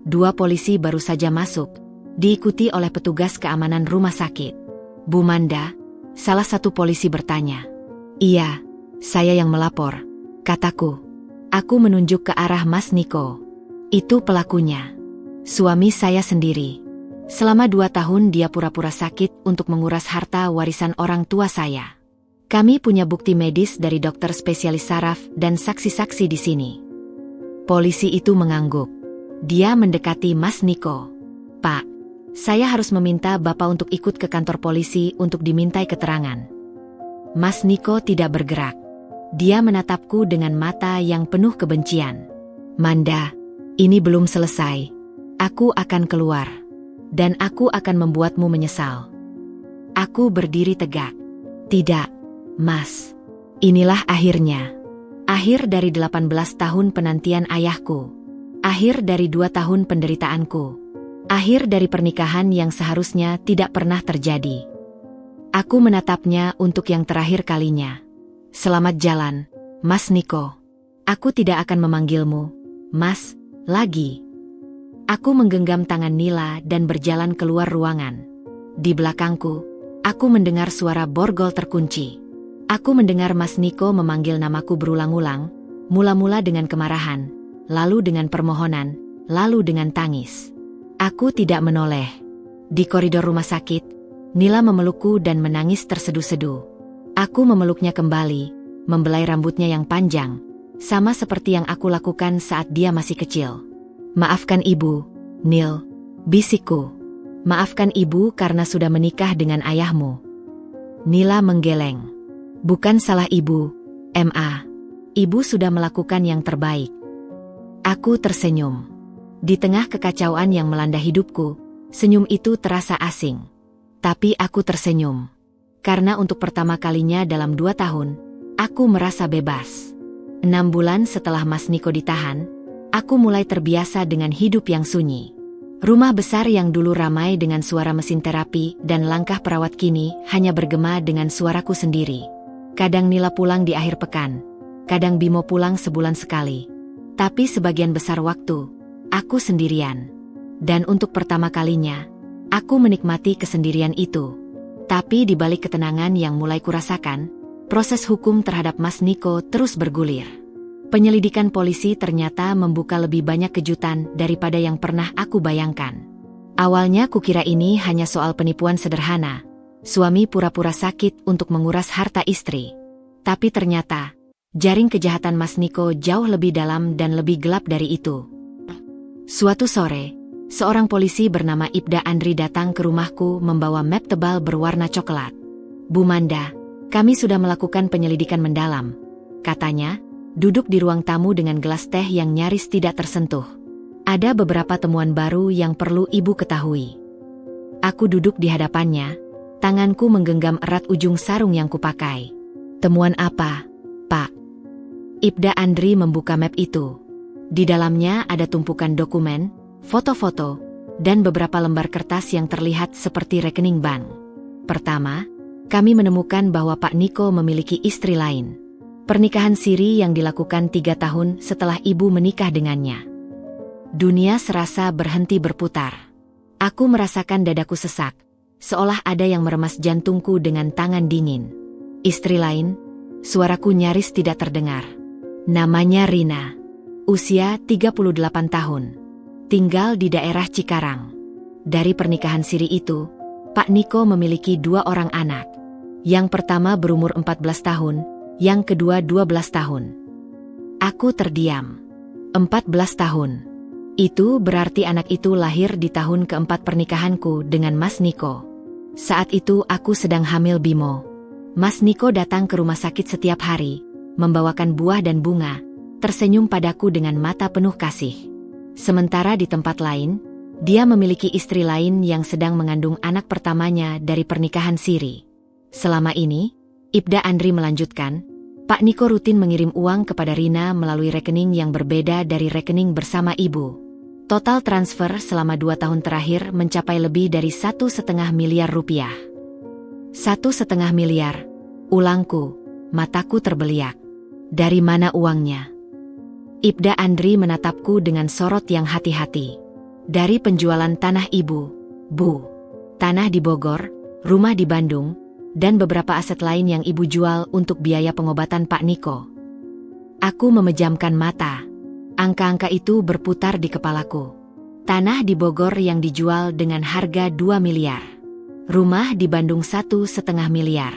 2 polisi baru saja masuk, diikuti oleh petugas keamanan rumah sakit. Bu Manda, salah satu polisi bertanya. Iya, saya yang melapor, kataku. Aku menunjuk ke arah Mas Niko. Itu pelakunya. Suami saya sendiri. Selama 2 tahun dia pura-pura sakit untuk menguras harta warisan orang tua saya. Kami punya bukti medis dari dokter spesialis saraf dan saksi-saksi di sini. Polisi itu mengangguk. Dia mendekati Mas Niko. "Pak, saya harus meminta Bapak untuk ikut ke kantor polisi untuk dimintai keterangan." Mas Niko tidak bergerak. Dia menatapku dengan mata yang penuh kebencian. "Manda, ini belum selesai. Aku akan keluar. Dan aku akan membuatmu menyesal." Aku berdiri tegak. "Tidak, Mas. Inilah akhirnya. Akhir dari 18 tahun penantian ayahku. Akhir dari 2 tahun penderitaanku. Akhir dari pernikahan yang seharusnya tidak pernah terjadi." Aku menatapnya untuk yang terakhir kalinya. "Selamat jalan, Mas Niko. Aku tidak akan memanggilmu, Mas, lagi." Aku menggenggam tangan Nila dan berjalan keluar ruangan. Di belakangku, aku mendengar suara borgol terkunci. Aku mendengar Mas Niko memanggil namaku berulang-ulang, mula-mula dengan kemarahan, lalu dengan permohonan, lalu dengan tangis. Aku tidak menoleh. Di koridor rumah sakit, Nila memelukku dan menangis terseduh-seduh. Aku memeluknya kembali, membelai rambutnya yang panjang, sama seperti yang aku lakukan saat dia masih kecil. "Maafkan ibu, Nil," bisikku. "Maafkan ibu karena sudah menikah dengan ayahmu." Nila menggeleng. "Bukan salah ibu, Ma. Ibu sudah melakukan yang terbaik." Aku tersenyum. Di tengah kekacauan yang melanda hidupku, senyum itu terasa asing. Tapi aku tersenyum. Karena untuk pertama kalinya dalam 2 tahun, aku merasa bebas. 6 bulan setelah Mas Niko ditahan, aku mulai terbiasa dengan hidup yang sunyi. Rumah besar yang dulu ramai dengan suara mesin terapi dan langkah perawat kini hanya bergema dengan suaraku sendiri. Kadang Nila pulang di akhir pekan, kadang Bimo pulang sebulan sekali. Tapi sebagian besar waktu, aku sendirian. Dan untuk pertama kalinya, aku menikmati kesendirian itu. Tapi di balik ketenangan yang mulai kurasakan, proses hukum terhadap Mas Niko terus bergulir. Penyelidikan polisi ternyata membuka lebih banyak kejutan daripada yang pernah aku bayangkan. Awalnya kukira ini hanya soal penipuan sederhana. Suami pura-pura sakit untuk menguras harta istri. Tapi ternyata, jaring kejahatan Mas Niko jauh lebih dalam dan lebih gelap dari itu. Suatu sore, seorang polisi bernama Ibda Andri datang ke rumahku membawa map tebal berwarna coklat. "Bu Manda, kami sudah melakukan penyelidikan mendalam," katanya, duduk di ruang tamu dengan gelas teh yang nyaris tidak tersentuh. "Ada beberapa temuan baru yang perlu ibu ketahui." Aku duduk di hadapannya, tanganku menggenggam erat ujung sarung yang kupakai. "Temuan apa, Pak?" Ibda Andri membuka map itu. Di dalamnya ada tumpukan dokumen, foto-foto, dan beberapa lembar kertas yang terlihat seperti rekening bank. Pertama, kami menemukan bahwa Pak Niko memiliki istri lain. Pernikahan siri yang dilakukan 3 tahun setelah ibu menikah dengannya. Dunia serasa berhenti berputar. Aku merasakan dadaku sesak, seolah ada yang meremas jantungku dengan tangan dingin. Istri lain, suaraku nyaris tidak terdengar. Namanya Rina. Usia 38 tahun. Tinggal di daerah Cikarang. Dari pernikahan siri itu, Pak Niko memiliki 2 orang anak. Yang pertama berumur 14 tahun, yang kedua 12 tahun. Aku terdiam. 14 tahun. Itu berarti anak itu lahir di tahun keempat pernikahanku dengan Mas Niko. Saat itu aku sedang hamil Bimo. Mas Niko datang ke rumah sakit setiap hari, membawakan buah dan bunga, tersenyum padaku dengan mata penuh kasih. Sementara di tempat lain, dia memiliki istri lain yang sedang mengandung anak pertamanya dari pernikahan siri. Selama ini, Ibda Andri melanjutkan, Pak Niko rutin mengirim uang kepada Rina melalui rekening yang berbeda dari rekening bersama ibu. Total transfer selama 2 tahun terakhir mencapai lebih dari 1,5 miliar rupiah. 1,5 miliar, ulangku, mataku terbeliak. Dari mana uangnya? Ibda Andri menatapku dengan sorot yang hati-hati. Dari penjualan tanah ibu, Bu. Tanah di Bogor, rumah di Bandung, dan beberapa aset lain yang ibu jual untuk biaya pengobatan Pak Niko. Aku memejamkan mata. Angka-angka itu berputar di kepalaku. Tanah di Bogor yang dijual dengan harga 2 miliar. Rumah di Bandung 1,5 miliar.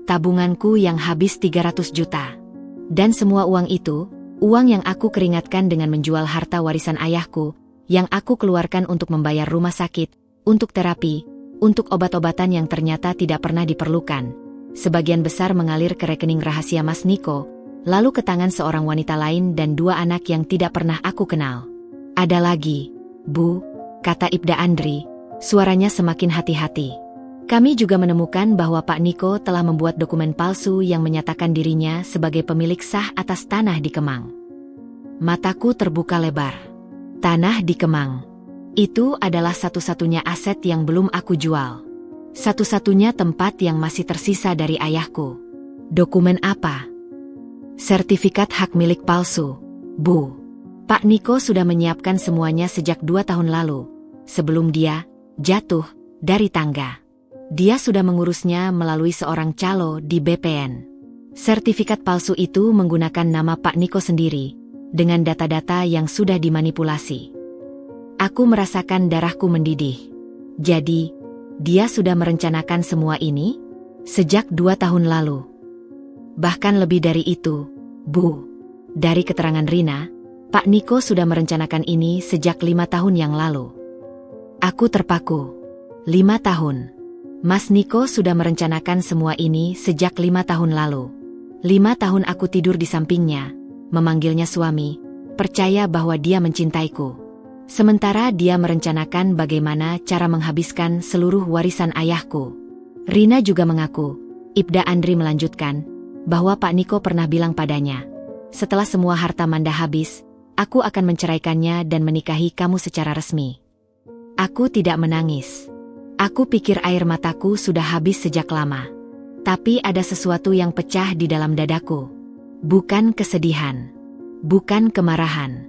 Tabunganku yang habis 300 juta. Dan semua uang itu, uang yang aku keringatkan dengan menjual harta warisan ayahku, yang aku keluarkan untuk membayar rumah sakit, untuk terapi, untuk obat-obatan yang ternyata tidak pernah diperlukan. Sebagian besar mengalir ke rekening rahasia Mas Niko, lalu ke tangan seorang wanita lain dan 2 anak yang tidak pernah aku kenal. Ada lagi, Bu, kata Ibda Andri, suaranya semakin hati-hati. Kami juga menemukan bahwa Pak Niko telah membuat dokumen palsu yang menyatakan dirinya sebagai pemilik sah atas tanah di Kemang. Mataku terbuka lebar. Tanah di Kemang. Itu adalah satu-satunya aset yang belum aku jual. Satu-satunya tempat yang masih tersisa dari ayahku. Dokumen apa? Sertifikat hak milik palsu, Bu. Pak Niko sudah menyiapkan semuanya sejak 2 tahun lalu, sebelum dia jatuh dari tangga. Dia sudah mengurusnya melalui seorang calo di BPN. Sertifikat palsu itu menggunakan nama Pak Niko sendiri, dengan data-data yang sudah dimanipulasi. Aku merasakan darahku mendidih. Jadi, dia sudah merencanakan semua ini sejak 2 tahun lalu. Bahkan lebih dari itu, Bu. Dari keterangan Rina, Pak Niko sudah merencanakan ini sejak 5 tahun yang lalu. Aku terpaku. 5 tahun. Mas Niko sudah merencanakan semua ini sejak 5 tahun lalu. 5 tahun aku tidur di sampingnya, memanggilnya suami, percaya bahwa dia mencintaiku. Sementara dia merencanakan bagaimana cara menghabiskan seluruh warisan ayahku. Rina juga mengaku, Ibda Andri melanjutkan, bahwa Pak Niko pernah bilang padanya, setelah semua harta Manda habis, aku akan menceraikannya dan menikahi kamu secara resmi. Aku tidak menangis. Aku pikir air mataku sudah habis sejak lama. Tapi ada sesuatu yang pecah di dalam dadaku. Bukan kesedihan. Bukan kemarahan.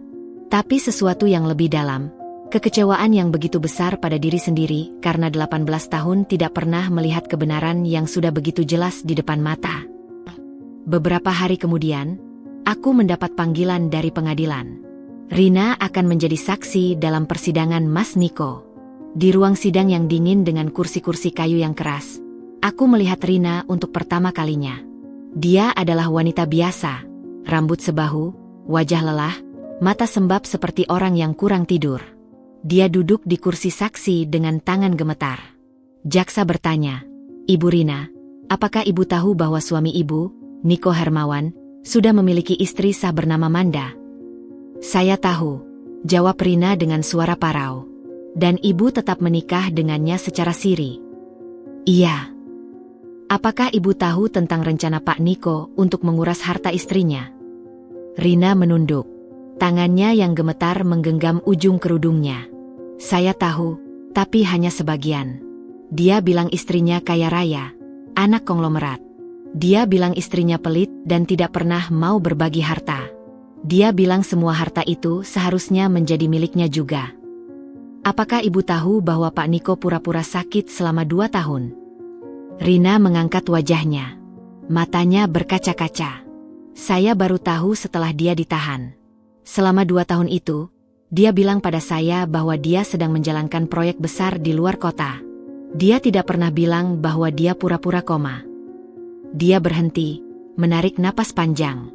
Tapi sesuatu yang lebih dalam. Kekecewaan yang begitu besar pada diri sendiri karena 18 tahun tidak pernah melihat kebenaran yang sudah begitu jelas di depan mata. Beberapa hari kemudian, aku mendapat panggilan dari pengadilan. Rina akan menjadi saksi dalam persidangan Mas Niko. Di ruang sidang yang dingin dengan kursi-kursi kayu yang keras, aku melihat Rina untuk pertama kalinya. Dia adalah wanita biasa, rambut sebahu, wajah lelah, mata sembab seperti orang yang kurang tidur. Dia duduk di kursi saksi dengan tangan gemetar. Jaksa bertanya, Ibu Rina, apakah ibu tahu bahwa suami ibu, Niko Hermawan, sudah memiliki istri sah bernama Manda? Saya tahu, jawab Rina dengan suara parau. Dan ibu tetap menikah dengannya secara siri. Iya. Apakah ibu tahu tentang rencana Pak Niko untuk menguras harta istrinya? Rina menunduk. Tangannya yang gemetar menggenggam ujung kerudungnya. Saya tahu, tapi hanya sebagian. Dia bilang istrinya kaya raya, anak konglomerat. Dia bilang istrinya pelit dan tidak pernah mau berbagi harta. Dia bilang semua harta itu seharusnya menjadi miliknya juga. Apakah ibu tahu bahwa Pak Niko pura-pura sakit selama 2 tahun? Rina mengangkat wajahnya. Matanya berkaca-kaca. Saya baru tahu setelah dia ditahan. Selama 2 tahun itu, dia bilang pada saya bahwa dia sedang menjalankan proyek besar di luar kota. Dia tidak pernah bilang bahwa dia pura-pura koma. Dia berhenti, menarik napas panjang.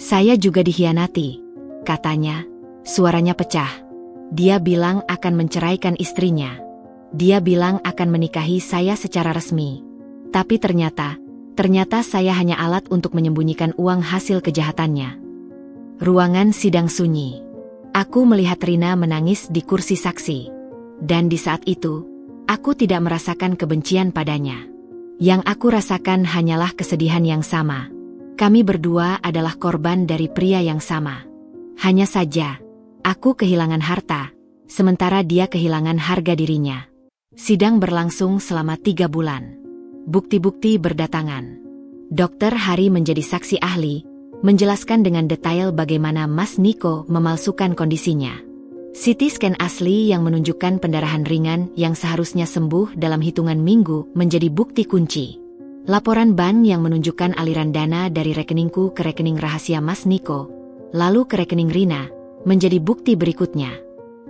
Saya juga dikhianati, katanya, suaranya pecah. Dia bilang akan menceraikan istrinya. Dia bilang akan menikahi saya secara resmi. Tapi ternyata saya hanya alat untuk menyembunyikan uang hasil kejahatannya. Ruangan sidang sunyi. Aku melihat Rina menangis di kursi saksi. Dan di saat itu, aku tidak merasakan kebencian padanya. Yang aku rasakan hanyalah kesedihan yang sama. Kami berdua adalah korban dari pria yang sama. Hanya saja, aku kehilangan harta, sementara dia kehilangan harga dirinya. Sidang berlangsung selama 3 bulan. Bukti-bukti berdatangan. Dokter Hari menjadi saksi ahli, menjelaskan dengan detail bagaimana Mas Niko memalsukan kondisinya. CT scan asli yang menunjukkan pendarahan ringan yang seharusnya sembuh dalam hitungan minggu menjadi bukti kunci. Laporan bank yang menunjukkan aliran dana dari rekeningku ke rekening rahasia Mas Niko, lalu ke rekening Rina, menjadi bukti berikutnya.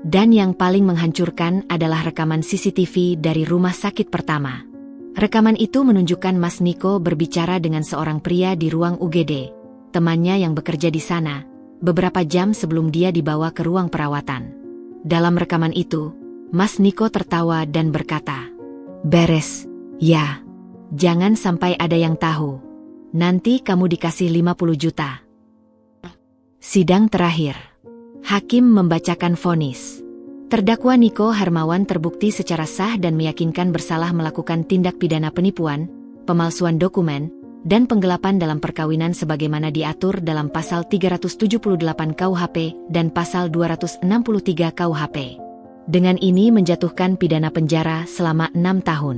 Dan yang paling menghancurkan adalah rekaman CCTV dari rumah sakit pertama. Rekaman itu menunjukkan Mas Niko berbicara dengan seorang pria di ruang UGD, temannya yang bekerja di sana, beberapa jam sebelum dia dibawa ke ruang perawatan. Dalam rekaman itu, Mas Niko tertawa dan berkata, "Beres, ya. Jangan sampai ada yang tahu. Nanti kamu dikasih 50 juta." Sidang terakhir. Hakim membacakan vonis. Terdakwa Niko Hermawan terbukti secara sah dan meyakinkan bersalah melakukan tindak pidana penipuan, pemalsuan dokumen, dan penggelapan dalam perkawinan sebagaimana diatur dalam pasal 378 KUHP dan pasal 263 KUHP. Dengan ini menjatuhkan pidana penjara selama 6 tahun.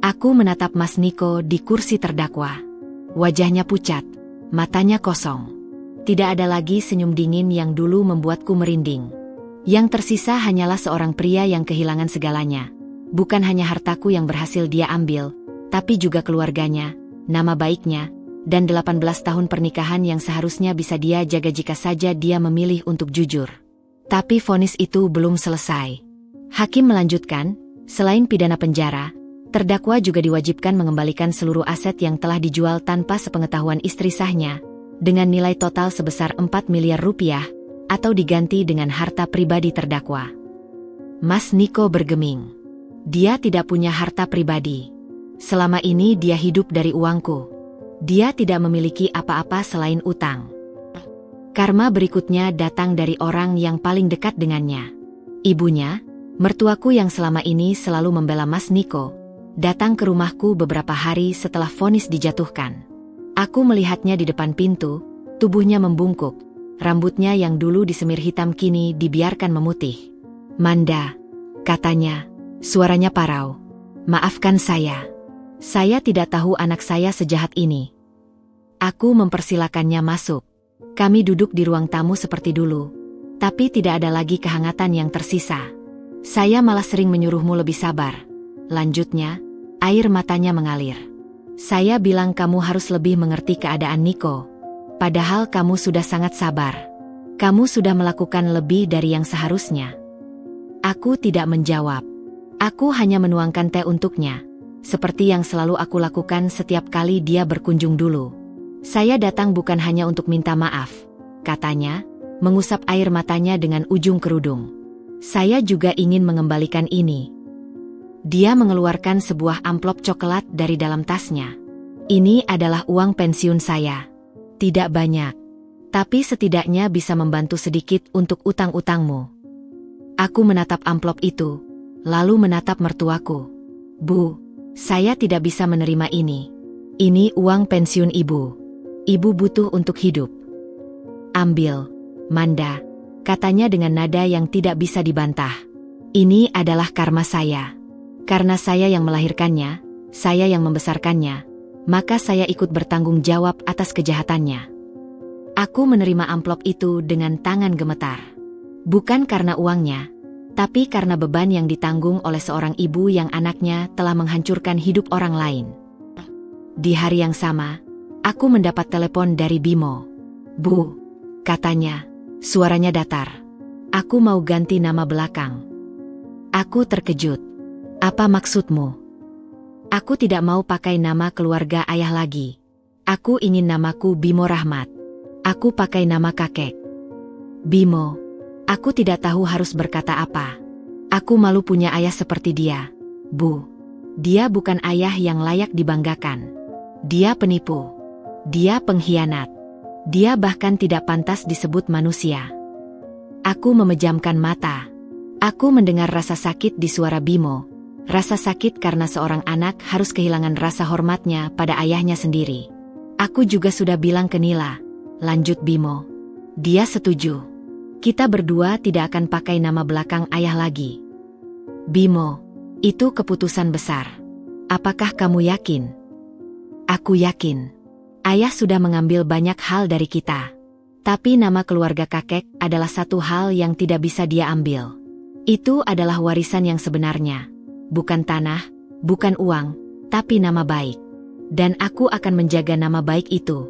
Aku menatap Mas Niko di kursi terdakwa. Wajahnya pucat, matanya kosong. Tidak ada lagi senyum dingin yang dulu membuatku merinding. Yang tersisa hanyalah seorang pria yang kehilangan segalanya. Bukan hanya hartaku yang berhasil dia ambil, tapi juga keluarganya, nama baiknya, dan 18 tahun pernikahan yang seharusnya bisa dia jaga jika saja dia memilih untuk jujur. Tapi vonis itu belum selesai. Hakim melanjutkan, selain pidana penjara, terdakwa juga diwajibkan mengembalikan seluruh aset yang telah dijual tanpa sepengetahuan istri sahnya, dengan nilai total sebesar 4 miliar rupiah, atau diganti dengan harta pribadi terdakwa. Mas Niko bergeming. Dia tidak punya harta pribadi. Selama ini dia hidup dari uangku. Dia tidak memiliki apa-apa selain utang. Karma berikutnya datang dari orang yang paling dekat dengannya. Ibunya, mertuaku yang selama ini selalu membela Mas Niko, datang ke rumahku beberapa hari setelah vonis dijatuhkan. Aku melihatnya di depan pintu, tubuhnya membungkuk. Rambutnya yang dulu disemir hitam kini dibiarkan memutih. "Manda," katanya, suaranya parau. "Maafkan saya. Saya tidak tahu anak saya sejahat ini." Aku mempersilakannya masuk. Kami duduk di ruang tamu seperti dulu, tapi tidak ada lagi kehangatan yang tersisa. "Saya malah sering menyuruhmu lebih sabar," lanjutnya, air matanya mengalir. "Saya bilang kamu harus lebih mengerti keadaan Niko. Padahal kamu sudah sangat sabar. Kamu sudah melakukan lebih dari yang seharusnya." Aku tidak menjawab. Aku hanya menuangkan teh untuknya, seperti yang selalu aku lakukan setiap kali dia berkunjung dulu. "Saya datang bukan hanya untuk minta maaf," katanya, mengusap air matanya dengan ujung kerudung. "Saya juga ingin mengembalikan ini." Dia mengeluarkan sebuah amplop coklat dari dalam tasnya. "Ini adalah uang pensiun saya. Tidak banyak, tapi setidaknya bisa membantu sedikit untuk utang-utangmu." Aku menatap amplop itu, lalu menatap mertuaku. "Bu, saya tidak bisa menerima ini. Ini uang pensiun ibu. Ibu butuh untuk hidup." "Ambil, Manda," katanya dengan nada yang tidak bisa dibantah. "Ini adalah karma saya. Karena saya yang melahirkannya, saya yang membesarkannya, maka saya ikut bertanggung jawab atas kejahatannya." Aku menerima amplop itu dengan tangan gemetar. Bukan karena uangnya, tapi karena beban yang ditanggung oleh seorang ibu yang anaknya telah menghancurkan hidup orang lain. Di hari yang sama, aku mendapat telepon dari Bimo. "Bu," katanya, suaranya datar. "Aku mau ganti nama belakang." Aku terkejut. "Apa maksudmu?" "Aku tidak mau pakai nama keluarga ayah lagi. Aku ingin namaku Bimo Rahmat. Aku pakai nama kakek." "Bimo," aku tidak tahu harus berkata apa. "Aku malu punya ayah seperti dia, Bu. Dia bukan ayah yang layak dibanggakan. Dia penipu. Dia pengkhianat. Dia bahkan tidak pantas disebut manusia." Aku memejamkan mata. Aku mendengar rasa sakit di suara Bimo. Rasa sakit karena seorang anak harus kehilangan rasa hormatnya pada ayahnya sendiri. "Aku juga sudah bilang ke Nila," lanjut Bimo. "Dia setuju. Kita berdua tidak akan pakai nama belakang ayah lagi." "Bimo, itu keputusan besar. Apakah kamu yakin?" "Aku yakin. Ayah sudah mengambil banyak hal dari kita. Tapi nama keluarga kakek adalah satu hal yang tidak bisa dia ambil. Itu adalah warisan yang sebenarnya. Bukan tanah, bukan uang, tapi nama baik. Dan aku akan menjaga nama baik itu."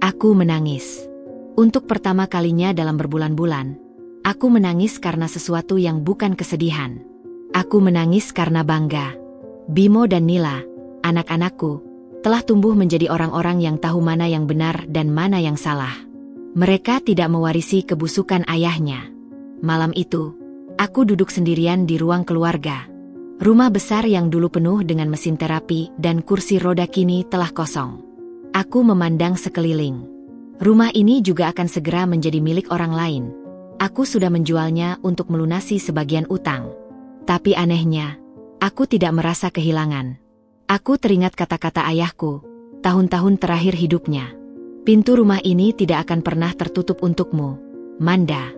Aku menangis. Untuk pertama kalinya dalam berbulan-bulan, aku menangis karena sesuatu yang bukan kesedihan. Aku menangis karena bangga. Bimo dan Nila, anak-anakku, telah tumbuh menjadi orang-orang yang tahu mana yang benar dan mana yang salah. Mereka tidak mewarisi kebusukan ayahnya. Malam itu, aku duduk sendirian di ruang keluarga. Rumah besar yang dulu penuh dengan mesin terapi dan kursi roda kini telah kosong. Aku memandang sekeliling. Rumah ini juga akan segera menjadi milik orang lain. Aku sudah menjualnya untuk melunasi sebagian utang. Tapi anehnya, aku tidak merasa kehilangan. Aku teringat kata-kata ayahku, tahun-tahun terakhir hidupnya. Pintu rumah ini tidak akan pernah tertutup untukmu, Manda.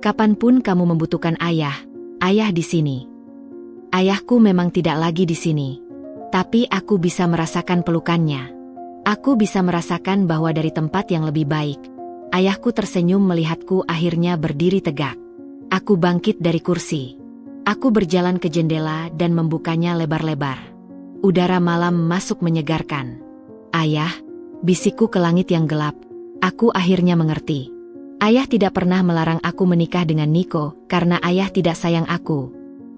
Kapanpun kamu membutuhkan ayah di sini. Ayahku memang tidak lagi di sini. Tapi aku bisa merasakan pelukannya. Aku bisa merasakan bahwa dari tempat yang lebih baik. Ayahku tersenyum melihatku akhirnya berdiri tegak. Aku bangkit dari kursi. Aku berjalan ke jendela dan membukanya lebar-lebar. Udara malam masuk menyegarkan. Ayah, bisikku ke langit yang gelap. Aku akhirnya mengerti. Ayah tidak pernah melarang aku menikah dengan Niko karena ayah tidak sayang aku.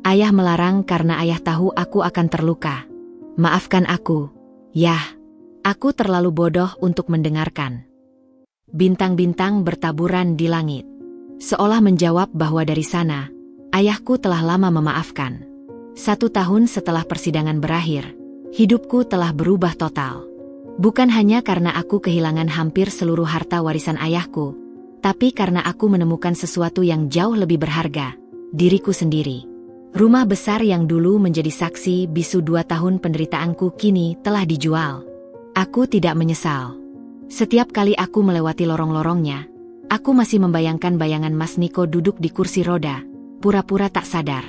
Ayah melarang karena ayah tahu aku akan terluka. Maafkan aku. Yah, aku terlalu bodoh untuk mendengarkan. Bintang-bintang bertaburan di langit. Seolah menjawab bahwa dari sana, ayahku telah lama memaafkan. 1 tahun setelah persidangan berakhir, hidupku telah berubah total. Bukan hanya karena aku kehilangan hampir seluruh harta warisan ayahku, tapi karena aku menemukan sesuatu yang jauh lebih berharga, diriku sendiri. Rumah besar yang dulu menjadi saksi bisu 2 tahun penderitaanku kini telah dijual. Aku tidak menyesal. Setiap kali aku melewati lorong-lorongnya, aku masih membayangkan bayangan Mas Niko duduk di kursi roda, pura-pura tak sadar.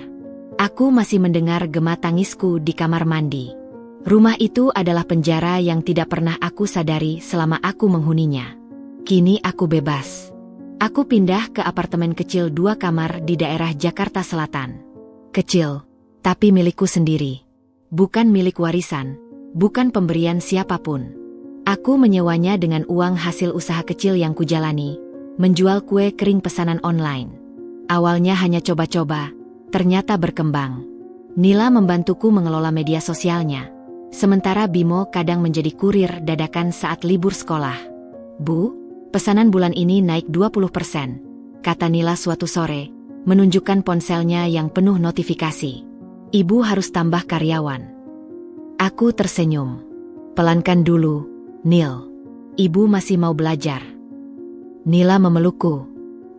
Aku masih mendengar gema tangisku di kamar mandi. Rumah itu adalah penjara yang tidak pernah aku sadari selama aku menghuninya. Kini aku bebas. Aku pindah ke apartemen kecil 2 kamar di daerah Jakarta Selatan. Kecil, tapi milikku sendiri. Bukan milik warisan, bukan pemberian siapapun. Aku menyewanya dengan uang hasil usaha kecil yang kujalani, menjual kue kering pesanan online. Awalnya hanya coba-coba, ternyata berkembang. Nila membantuku mengelola media sosialnya. Sementara Bimo kadang menjadi kurir dadakan saat libur sekolah. Bu, pesanan bulan ini naik 20%, kata Nila suatu sore, menunjukkan ponselnya yang penuh notifikasi. Ibu harus tambah karyawan. Aku tersenyum. Pelankan dulu, Nil. Ibu masih mau belajar. Nila memelukku.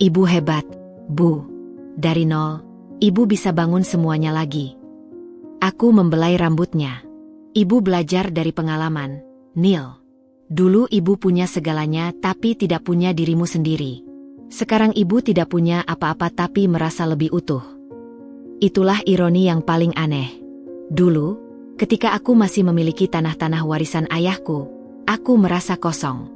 Ibu hebat, Bu. Dari nol, ibu bisa bangun semuanya lagi. Aku membelai rambutnya. Ibu belajar dari pengalaman, Nil. Dulu ibu punya segalanya tapi tidak punya dirimu sendiri. Sekarang ibu tidak punya apa-apa tapi merasa lebih utuh. Itulah ironi yang paling aneh. Dulu, ketika aku masih memiliki tanah-tanah warisan ayahku, aku merasa kosong.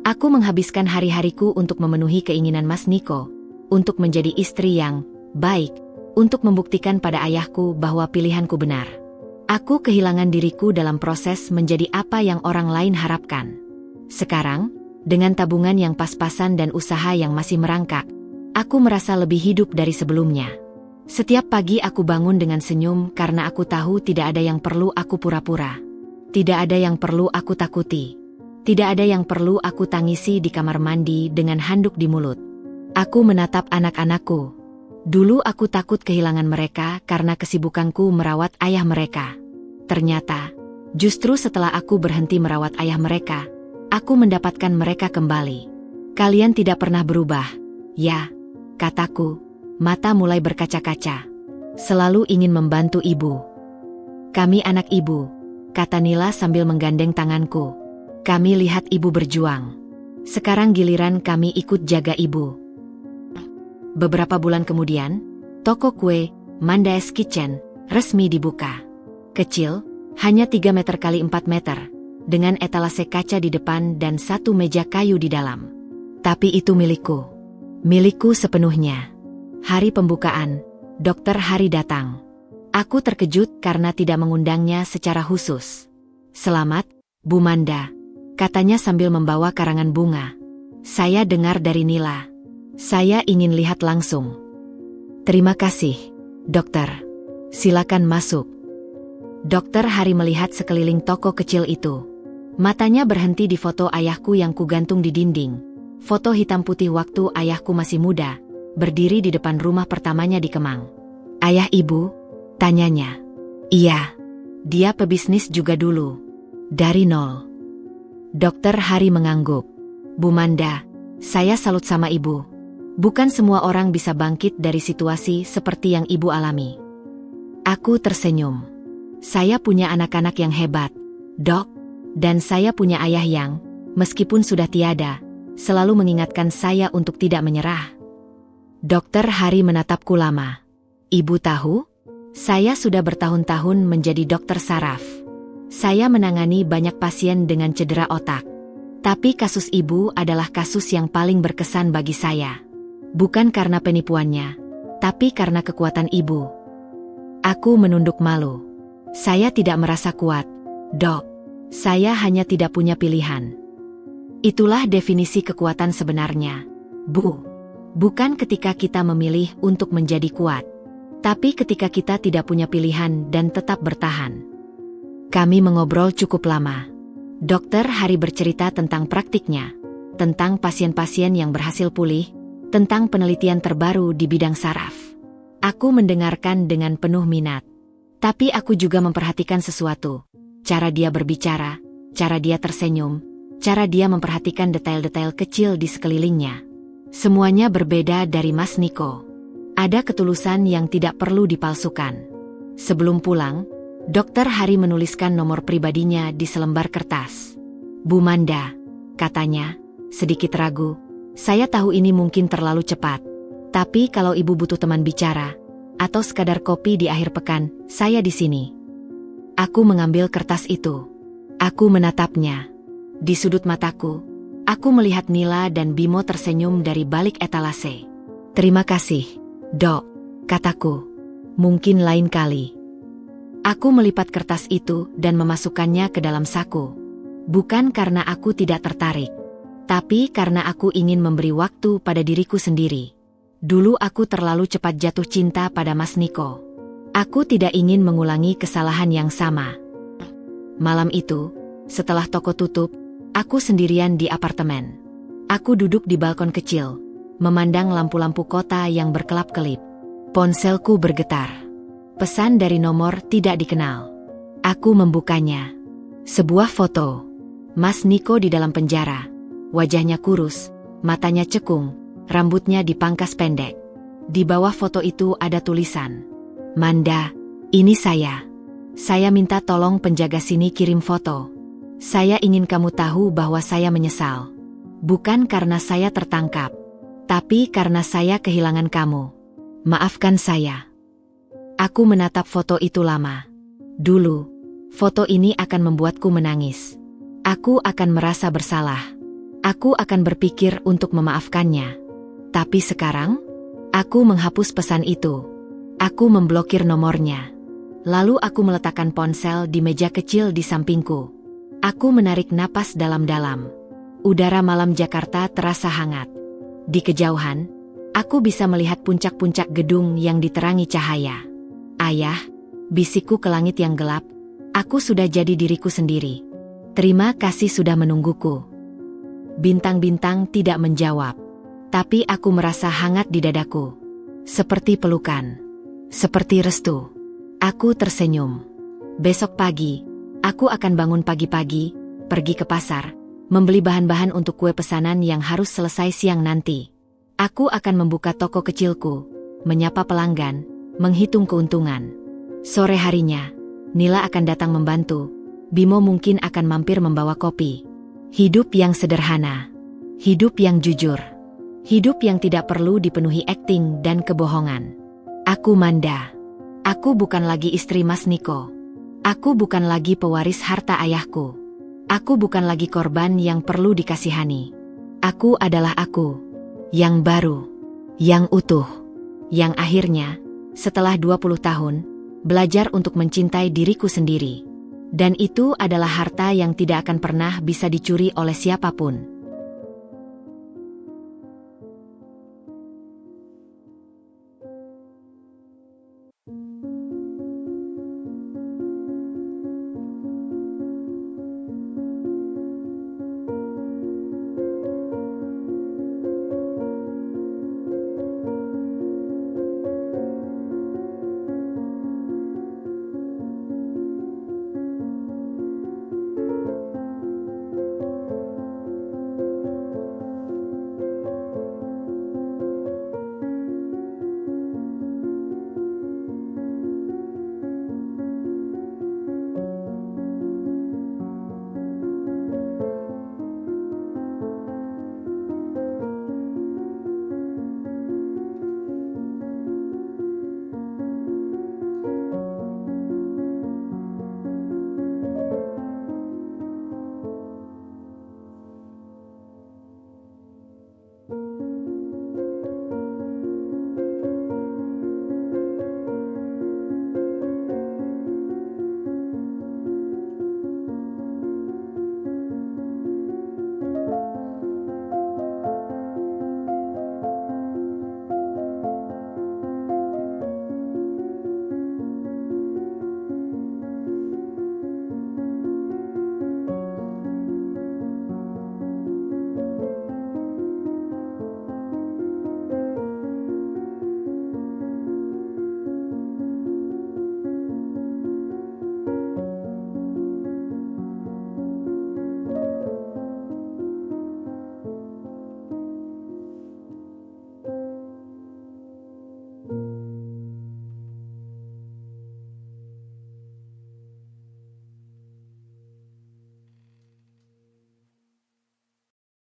Aku menghabiskan hari-hariku untuk memenuhi keinginan Mas Niko, untuk menjadi istri yang baik, untuk membuktikan pada ayahku bahwa pilihanku benar. Aku kehilangan diriku dalam proses menjadi apa yang orang lain harapkan. Sekarang, dengan tabungan yang pas-pasan dan usaha yang masih merangkak, aku merasa lebih hidup dari sebelumnya. Setiap pagi aku bangun dengan senyum karena aku tahu tidak ada yang perlu aku pura-pura. Tidak ada yang perlu aku takuti. Tidak ada yang perlu aku tangisi di kamar mandi dengan handuk di mulut. Aku menatap anak-anakku. Dulu aku takut kehilangan mereka karena kesibukanku merawat ayah mereka. Ternyata, justru setelah aku berhenti merawat ayah mereka, aku mendapatkan mereka kembali. Kalian tidak pernah berubah, ya, kataku. Mata mulai berkaca-kaca. Selalu ingin membantu ibu. Kami anak ibu, kata Nila sambil menggandeng tanganku. Kami lihat ibu berjuang. Sekarang giliran kami ikut jaga ibu. Beberapa bulan kemudian, toko kue, Manda's Kitchen, resmi dibuka. Kecil, hanya 3 meter kali 4 meter, dengan etalase kaca di depan dan 1 meja kayu di dalam. Tapi itu milikku. Milikku sepenuhnya. Hari pembukaan, Dokter Hari datang. Aku terkejut karena tidak mengundangnya secara khusus. Selamat, Bu Manda, katanya sambil membawa karangan bunga. Saya dengar dari Nila. Saya ingin lihat langsung. Terima kasih, dokter. Silakan masuk. Dokter Hari melihat sekeliling toko kecil itu. Matanya berhenti di foto ayahku yang kugantung di dinding. Foto hitam putih waktu ayahku masih muda, berdiri di depan rumah pertamanya di Kemang. "Ayah ibu?" tanyanya. "Iya. Dia pebisnis juga dulu. Dari nol." Dokter Hari mengangguk. "Bu Manda, saya salut sama ibu. Bukan semua orang bisa bangkit dari situasi seperti yang ibu alami." Aku tersenyum. "Saya punya anak-anak yang hebat, Dok. Dan saya punya ayah yang, meskipun sudah tiada, selalu mengingatkan saya untuk tidak menyerah." Dokter Hari menatapku lama. "Ibu tahu? Saya sudah bertahun-tahun menjadi dokter saraf. Saya menangani banyak pasien dengan cedera otak. Tapi kasus ibu adalah kasus yang paling berkesan bagi saya. Bukan karena penipuannya, tapi karena kekuatan ibu." Aku menunduk malu. "Saya tidak merasa kuat, Dok. Saya hanya tidak punya pilihan." Itulah definisi kekuatan sebenarnya, Bu. Bukan ketika kita memilih untuk menjadi kuat, tapi ketika kita tidak punya pilihan dan tetap bertahan. Kami mengobrol cukup lama. Dokter Hari bercerita tentang praktiknya, tentang pasien-pasien yang berhasil pulih, tentang penelitian terbaru di bidang saraf. Aku mendengarkan dengan penuh minat. Tapi aku juga memperhatikan sesuatu. Cara dia berbicara, cara dia tersenyum, cara dia memperhatikan detail-detail kecil di sekelilingnya. Semuanya berbeda dari Mas Niko. Ada ketulusan yang tidak perlu dipalsukan. Sebelum pulang, Dokter Hari menuliskan nomor pribadinya di selembar kertas. "Bu Manda," katanya, sedikit ragu, "saya tahu ini mungkin terlalu cepat. Tapi kalau ibu butuh teman bicara, atau sekadar kopi di akhir pekan, saya di sini." Aku mengambil kertas itu. Aku menatapnya. Di sudut mataku, aku melihat Nila dan Bimo tersenyum dari balik etalase. "Terima kasih, Dok," kataku. "Mungkin lain kali." Aku melipat kertas itu dan memasukkannya ke dalam saku. Bukan karena aku tidak tertarik, tapi karena aku ingin memberi waktu pada diriku sendiri. Dulu aku terlalu cepat jatuh cinta pada Mas Niko. Aku tidak ingin mengulangi kesalahan yang sama. Malam itu, setelah toko tutup, aku sendirian di apartemen. Aku duduk di balkon kecil, memandang lampu-lampu kota yang berkelap-kelip. Ponselku bergetar. Pesan dari nomor tidak dikenal. Aku membukanya. Sebuah foto. Mas Niko di dalam penjara. Wajahnya kurus, matanya cekung, rambutnya dipangkas pendek. Di bawah foto itu ada tulisan, "Manda, ini saya. Saya minta tolong penjaga sini kirim foto. Saya ingin kamu tahu bahwa saya menyesal. Bukan karena saya tertangkap, tapi karena saya kehilangan kamu. Maafkan saya." Aku menatap foto itu lama. Dulu, foto ini akan membuatku menangis. Aku akan merasa bersalah. Aku akan berpikir untuk memaafkannya. Tapi sekarang, aku menghapus pesan itu. Aku memblokir nomornya. Lalu aku meletakkan ponsel di meja kecil di sampingku. Aku menarik napas dalam-dalam. Udara malam Jakarta terasa hangat. Di kejauhan, aku bisa melihat puncak-puncak gedung yang diterangi cahaya. "Ayah," bisikku ke langit yang gelap, "aku sudah jadi diriku sendiri. Terima kasih sudah menungguku." Bintang-bintang tidak menjawab. Tapi aku merasa hangat di dadaku. Seperti pelukan. Seperti restu. Aku tersenyum. Besok pagi, aku akan bangun pagi-pagi, pergi ke pasar, membeli bahan-bahan untuk kue pesanan yang harus selesai siang nanti. Aku akan membuka toko kecilku, menyapa pelanggan, menghitung keuntungan. Sore harinya, Nila akan datang membantu. Bimo mungkin akan mampir membawa kopi. Hidup yang sederhana. Hidup yang jujur. Hidup yang tidak perlu dipenuhi akting dan kebohongan. Aku Manda. Aku bukan lagi istri Mas Niko. Aku bukan lagi pewaris harta ayahku. Aku bukan lagi korban yang perlu dikasihani. Aku adalah aku. Yang baru. Yang utuh. Yang akhirnya, setelah 20 tahun, belajar untuk mencintai diriku sendiri. Dan itu adalah harta yang tidak akan pernah bisa dicuri oleh siapapun.